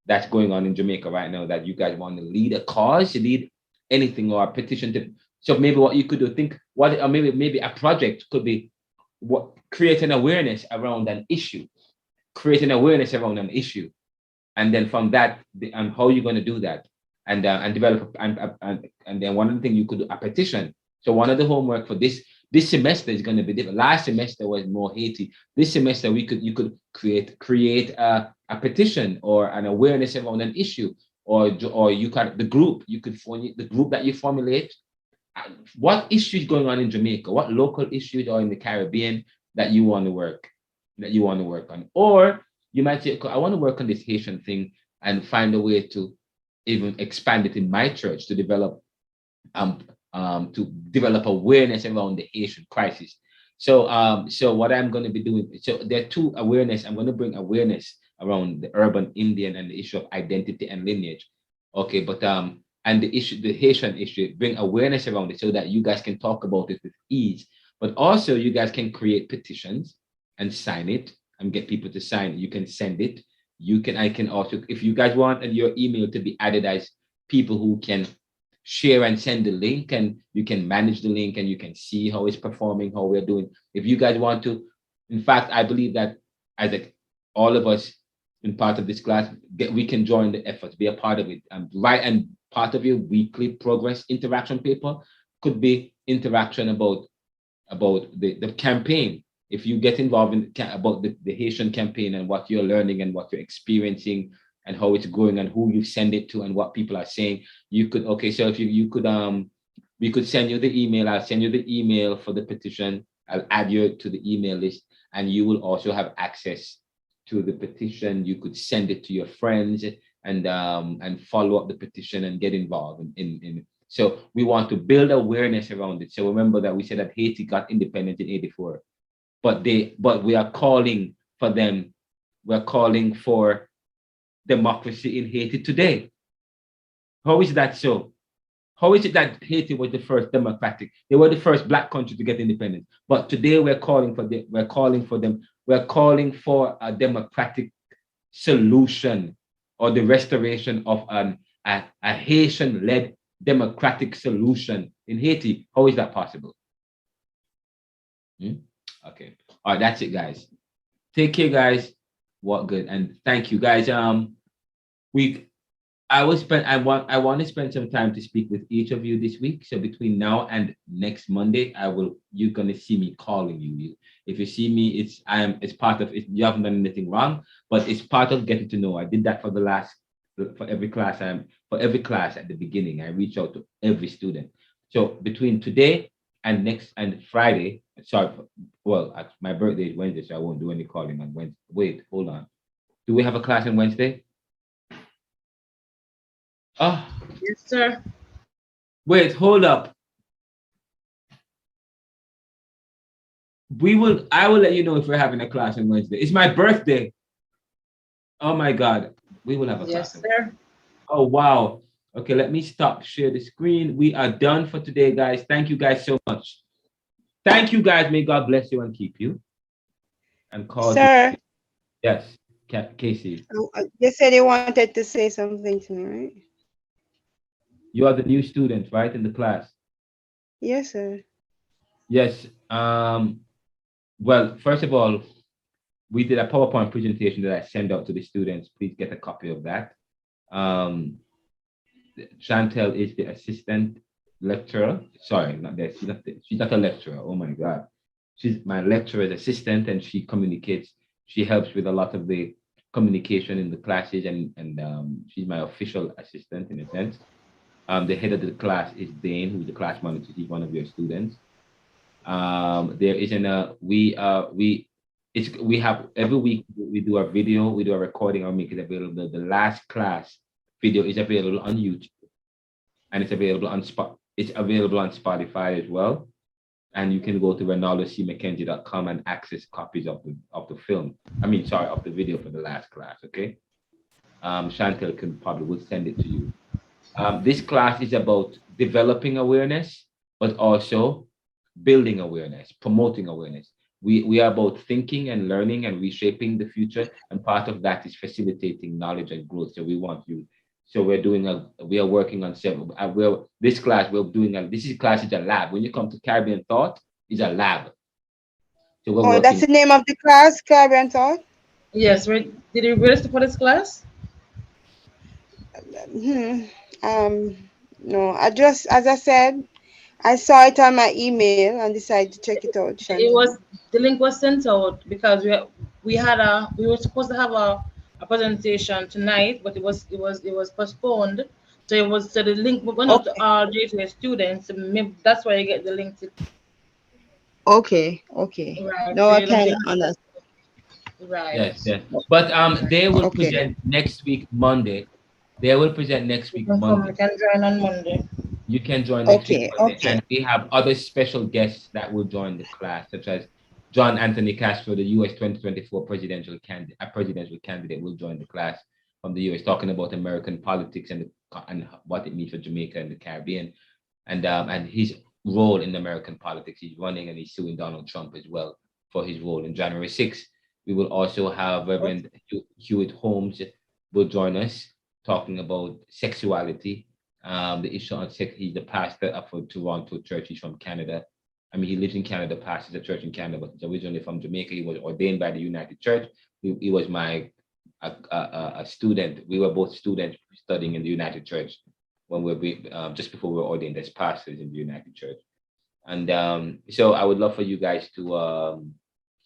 that's going on in Jamaica right now that you guys want to lead a cause, lead anything, or a petition to. So maybe what you could do, or maybe a project could be create an awareness around an issue, and then from that, and how you're going to do that, and develop, and then one of the things you could do, a petition. So one of the homework for this semester is going to be different. Last semester was more Haiti. This semester you could create a petition or an awareness around an issue, or you can the group that you formulate. What issues going on in Jamaica? What local issues are in the Caribbean that you want to work on? Or you might say, I want to work on this Haitian thing and find a way to even expand it in my church to develop to develop awareness around the Haitian crisis. So so what I'm going to be doing, so there are two awareness. I'm going to bring awareness around the urban Indian and the issue of identity and lineage. Okay, but and the issue, the Haitian issue, bring awareness around it so that you guys can talk about it with ease. But also you guys can create petitions and sign it and get people to sign it. You can send it. You can, I can also, if you guys want and your email to be added as people who can share and send the link, and you can manage the link and you can see how it's performing, how we're doing. If you guys want to, in fact, I believe that as all of us in part of this class, we can join the efforts, be a part of it. Right, and part of your weekly progress interaction paper could be interaction about the campaign. If you get involved in about the Haitian campaign and what you're learning and what you're experiencing and how it's going and who you send it to and what people are saying, you could, okay, so if you could, we could send you the email. I'll send you the email for the petition. I'll add you to the email list, and you will also have access to the petition. You could send it to your friends and follow up the petition and get involved in. So we want to build awareness around it. So remember that we said that Haiti got independent in '84, but we are calling for them. We're calling for democracy in Haiti today. How is that so? How is it that Haiti was the first democratic? They were the first Black country to get independence, but today we're calling for a democratic solution or the restoration of a Haitian-led democratic solution in Haiti. How is that possible? Okay. All right, that's it, guys. Take care, guys. What good, and thank you, guys. I want to spend some time to speak with each of you this week. So between now and next Monday, you're gonna see me calling you. If you see me, it's part of it. You haven't done anything wrong, but it's part of getting to know. I did that for every class. At the beginning, I reach out to every student. So between today and Friday, my birthday is Wednesday, so I won't do any calling on Wednesday. Wait, hold on. Do we have a class on Wednesday? Oh, Yes, sir. wait, hold up. I will let you know if we're having a class on Wednesday. It's my birthday. Oh my God. We will have a Yes, class. sir. Oh, wow. Okay, let me stop share the screen. We are done for today, guys. Thank you guys so much. Thank you, guys. May God bless you and keep you. And call Sir, you. Yes, Casey. you said you wanted to say something to me, right? You are the new student, right, in the class? Yes, sir. Yes. Well, first of all, we did a PowerPoint presentation that I sent out to the students. Please get a copy of that. Chantel is the assistant lecturer. Sorry, not that. She's not a lecturer. Oh my God. She's my lecturer's assistant, and she communicates. She helps with a lot of the communication in the classes, and she's my official assistant in a sense. The head of the class is Dane, who's the class monitor. He's one of your students. There isn't we have every week we do a video, we do a recording, or make it available. The last class video is available on YouTube, and it's available on Spotify as well. And you can go to renaldocmckenzie.com and access copies of the film. Of the video for the last class. Okay. Chantel will send it to you. This class is about developing awareness, but also building awareness, promoting awareness. We are about thinking and learning and reshaping the future, and part of that is facilitating knowledge and growth. So we want you. So we are working on several. This class is a lab. When you come to Caribbean Thought, it's a lab. So that's the name of the class, Caribbean Thought? Yes. Did you register for this class? No, as I said, I saw it on my email and decided to check it out. The link was sent out because we were supposed to have a presentation tonight, but it was postponed. So the link went out to all JTA students. That's why you get the link to. Okay. Right. No, I can't understand. Right. Yes. But they will present next week Monday. They will present next week Monday. We can join on Monday. You can join next week, Okay, okay. and we have other special guests that will join the class, such as John Anthony Castro, the U.S. 2024 presidential candidate, will join the class from the U.S. talking about American politics and what it means for Jamaica and the Caribbean, and his role in American politics. He's running and he's suing Donald Trump as well for his role. In January 6th, we will also have Reverend Hewitt Holmes will join us talking about sexuality. The issue on sex. He's the pastor of a Toronto church. He's from Canada. I mean, he lives in Canada, pastors a church in Canada, but he's originally from Jamaica. He was ordained by the United Church. He was my a student. We were both students studying in the United Church when just before we were ordained as pastors in the United Church. And so I would love for you guys to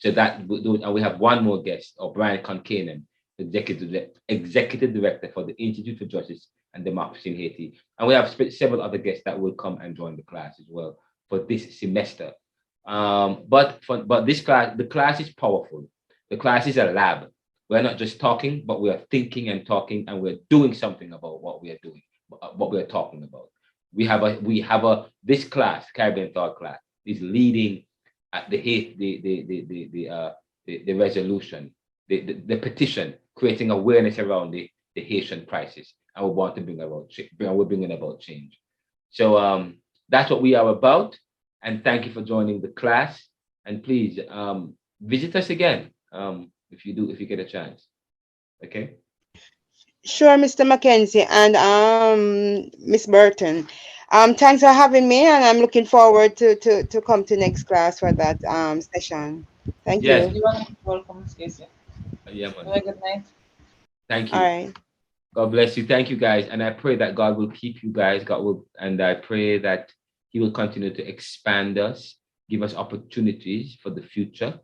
and we have one more guest, Brian Concanen, executive director for the Institute for Justice and Democracy in Haiti. And we have several other guests that will come and join the class as well for this semester. But this class, the class is powerful. The class is a lab. We're not just talking, but we are thinking and talking, and we're doing something about what we are doing, what we're talking about. This class, Caribbean Thought class, is leading at the resolution, the petition, creating awareness around the Haitian crisis, and we want to bring about change. We're bringing about change. So that's what we are about. And thank you for joining the class. And please visit us again if you get a chance. Okay. Sure, Mr. Mackenzie and Miss Burton. Thanks for having me, and I'm looking forward to come to next class for that session. Thank Yes. you. You are welcome, Stacey. Yeah, Have man. a good night. Thank you. All right. God bless you. Thank you, guys. And I pray that God will keep you guys. And I pray that He will continue to expand us, give us opportunities for the future,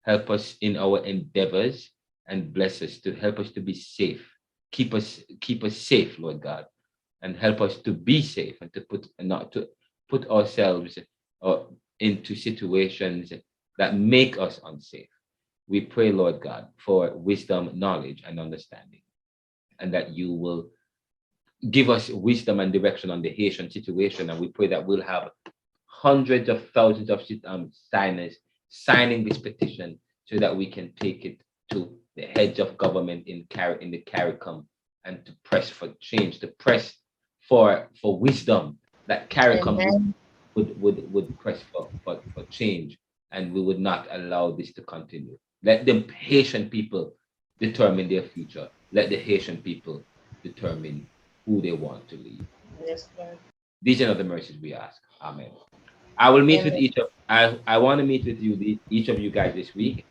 help us in our endeavors, and bless us to help us to be safe. Keep us safe, Lord God, and help us to be safe and not to put ourselves into situations that make us unsafe. We pray, Lord God, for wisdom, knowledge, and understanding, and that you will give us wisdom and direction on the Haitian situation. And we pray that we'll have hundreds of thousands of signers signing this petition so that we can take it to the heads of government in the CARICOM and to press for change, to press for wisdom, that CARICOM would press for change, and we would not allow this to continue. Let the Haitian people determine their future. Let the Haitian people determine who they want to lead. Yes, Lord. These are the mercies we ask. Amen. I will meet with each of I want to meet with you, each of you guys this week.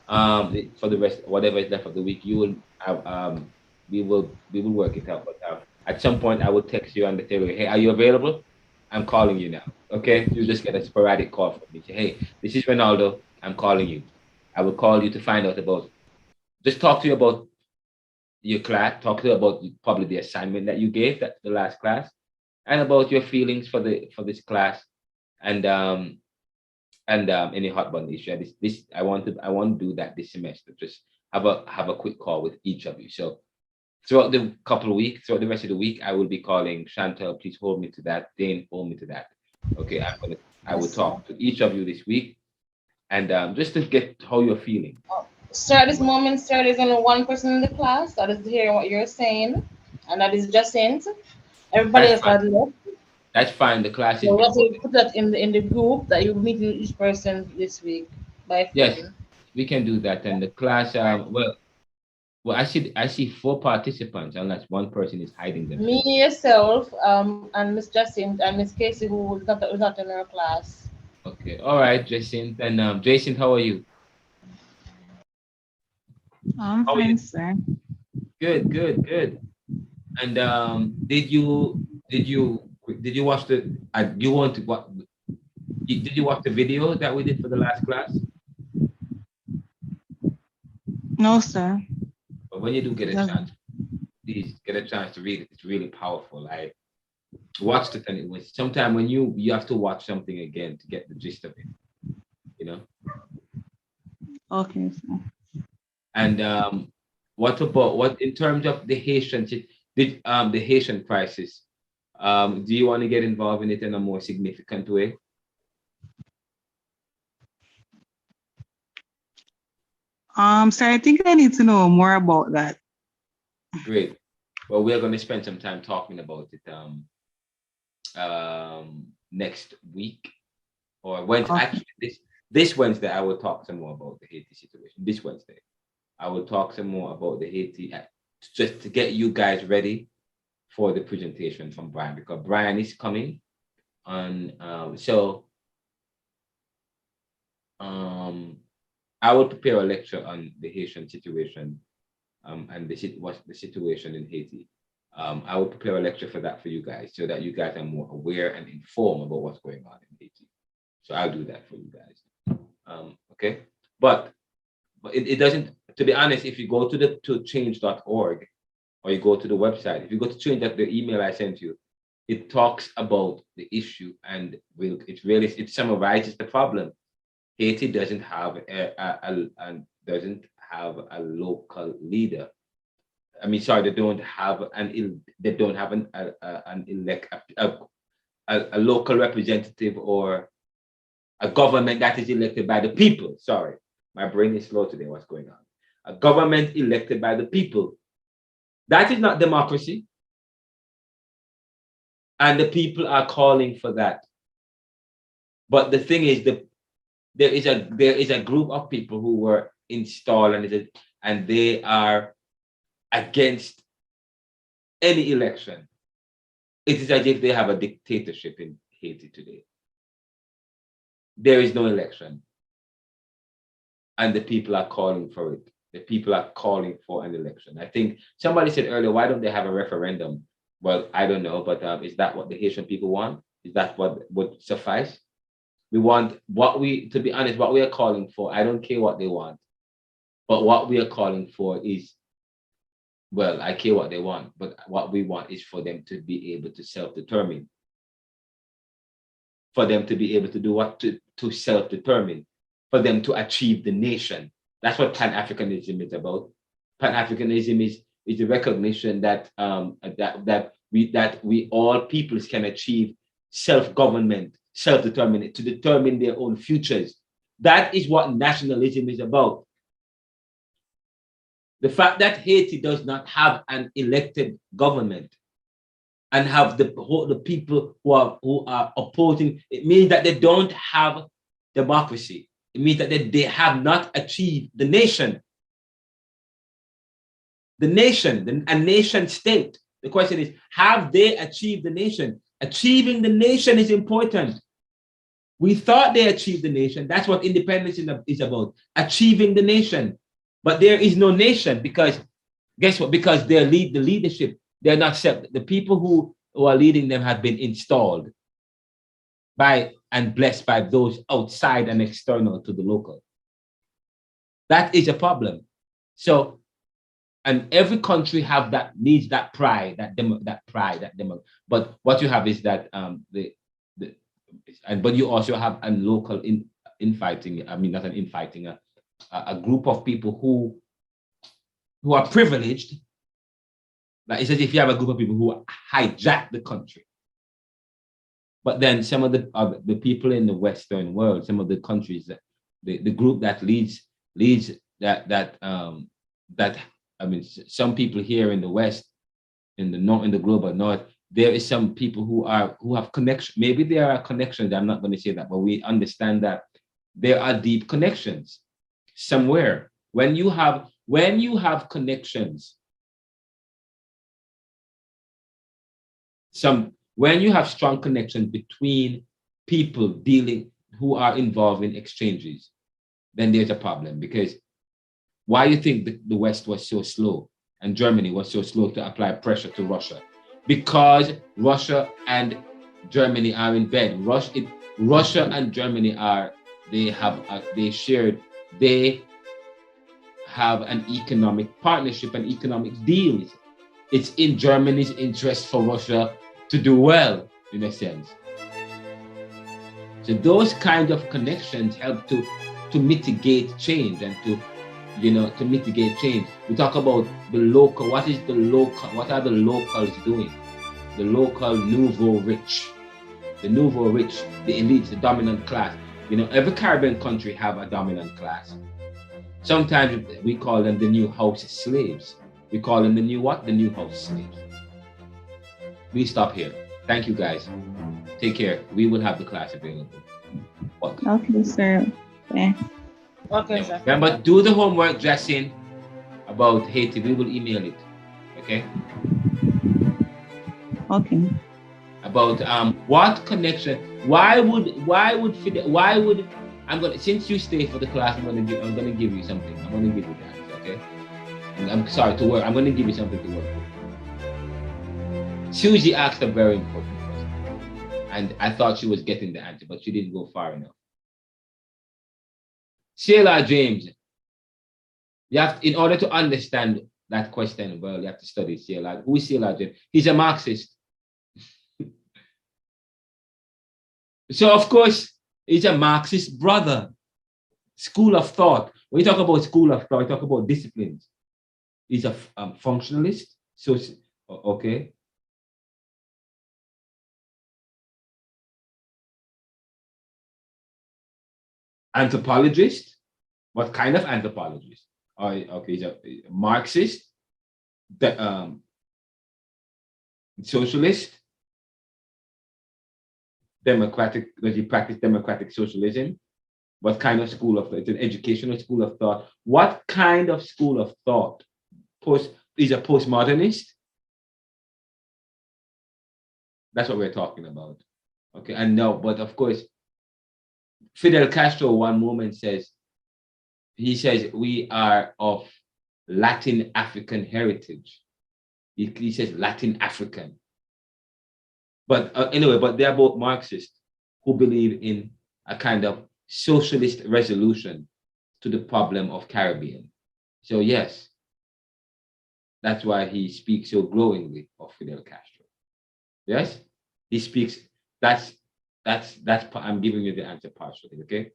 For the rest, whatever is left of the week, we will work it out. But at some point, I will text you and tell you, hey, are you available? I'm calling you now. Okay, you just get a sporadic call from me. Say, hey, this is Ronaldo. I'm calling you. I will call you to find out just talk to you about your class, talk to you about probably the assignment that you gave, that's the last class, and about your feelings for this class, and any hot button issue. I want to do that this semester. Just have a quick call with each of you. So throughout the rest of the week, I will be calling Chantel. Please hold me to that. Dane, hold me to that. Okay, I will talk to each of you this week, and just to get how you're feeling. Sir, at this moment, sir, there's only one person in the class that is hearing what you're saying, and that is Jacinth. Everybody else had left. That's fine. The class is. So we have to put that in the group that you're meeting each person this week by phone. Yes, we can do that. And the class, well, I see 4 participants, unless one person is hiding them. Me, yourself, and Miss Jacinth and Miss Casey, who was not in our class. Okay, all right, Jacinth. And Jacinth, how are you? I'm fine, sir. Good. And did you watch the? Did you watch the video that we did for the last class? No, sir. But when you do get a chance, please get a chance to read it. It's really powerful. I watched it, and it was sometime when you have to watch something again to get the gist of it. You know. Okay, sir. And what in terms of the Haitian crisis? Do you want to get involved in it in a more significant way? So I think I need to know more about that. Great. Well, we're going to spend some time talking about it next week or Wednesday. Okay. Actually, this Wednesday, I will talk some more about the Haiti situation. This Wednesday, I will talk some more about the Haiti, just to get you guys ready for the presentation from Brian, because Brian is coming on. I will prepare a lecture on the Haitian situation and what's the situation in Haiti. I will prepare a lecture for that for you guys, so that you guys are more aware and informed about what's going on in Haiti. So I'll do that for you guys. Okay, but it doesn't. To be honest, if you go to change.org, or you go to the website, if you go to change, that the email I sent you, it talks about the issue, and it summarizes the problem. Haiti doesn't have a local leader. I mean, sorry, they don't have a local representative or a government that is elected by the people. Sorry, my brain is slow today. What's going on? A government elected by the people. That is not democracy. And the people are calling for that. But the thing is, there is a group of people who were installed, and they are against any election. It is as if they have a dictatorship in Haiti today. There is no election, and the people are calling for it. The people are calling for an election. I think somebody said earlier, why don't they have a referendum? Well, I don't know, but is that what the Haitian people want? Is that what would suffice? We want to be honest, what we are calling for, I don't care what they want, but what we are calling for is, well, I care what they want, but what we want is for them to be able to self-determine. For them to be able to do what? To self-determine. For them to achieve the nation. That's what Pan-Africanism is about. Pan-Africanism is the recognition that we all peoples can achieve self-government, self-determination, to determine their own futures. That is what nationalism is about. The fact that Haiti does not have an elected government and have the people who are opposing, it means that they don't have democracy. It means that they have not achieved the nation. The nation, a nation state. The question is, have they achieved the nation? Achieving the nation is important. We thought they achieved the nation. That's what independence is about, achieving the nation. But there is no nation, because guess what? Because the leadership, they're not the people who are leading them have been installed by and blessed by those outside and external to the local. That is a problem. So, and every country needs that pride, But what you have is that but you also have a local infighting. I mean, not an infighting. A group of people who are privileged. Like it's as if you have a group of people who hijack the country. But then some of the people in the Western world, some of the countries, the group that leads that I mean, some people here in the West, in the global North, there is some people who have connections. Maybe there are connections. I'm not going to say that, but we understand that there are deep connections somewhere. When you have connections, when you have strong connections between people who are involved in exchanges, then there's a problem. Because why do you think the West was so slow and Germany was so slow to apply pressure to Russia? Because Russia and Germany are in bed. Russia and Germany they have an economic partnership and economic deals. It's in Germany's interest for Russia to do well, in a sense. So those kinds of connections help to mitigate change and to mitigate change. We talk about the local. What are the locals doing? the local nouveau rich. The nouveau rich, the elites, the dominant class. You know, every Caribbean country have a dominant class. Sometimes we call them the new house slaves. We call them the new what? The new house slaves. We stop here. Thank you guys. Take care. We will have the class available. Welcome. Okay, sir. Yeah. Okay, sir. Remember, do the homework, Justin, about Haiti. We will email it. Okay? Okay. About what connection? Why would I'm gonna, since you stay for the class, I'm gonna give you something. I'm gonna give you that, okay? And I'm sorry to work. I'm gonna give you something to work with. Susie asked a very important question, and I thought she was getting the answer, but she didn't go far enough. C.L.R James. You have, in order to understand that question well, you have to study C.L.R. Who is C.L.R James? He's a Marxist. So, of course, he's a Marxist brother. School of thought. When you talk about school of thought, you talk about disciplines. He's a functionalist. So, okay. Anthropologist. What kind of anthropologist? Okay, he's a Marxist. Socialist. Democratic, does he practice democratic socialism? What kind of school of thought? It's an educational school of thought. What kind of school of thought? He's a postmodernist. That's what we're talking about. Okay, and no, but of course, Fidel Castro one moment says, he says, we are of Latin African heritage. He says Latin African. But anyway, but they're both Marxists who believe in a kind of socialist resolution to the problem of Caribbean. So yes, that's why he speaks so glowingly of Fidel Castro. Yes, he speaks. That's. I'm giving you the answer partially. Okay,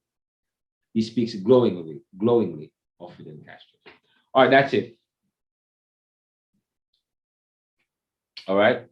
he speaks glowingly of Fidel Castro. All right, that's it. All right.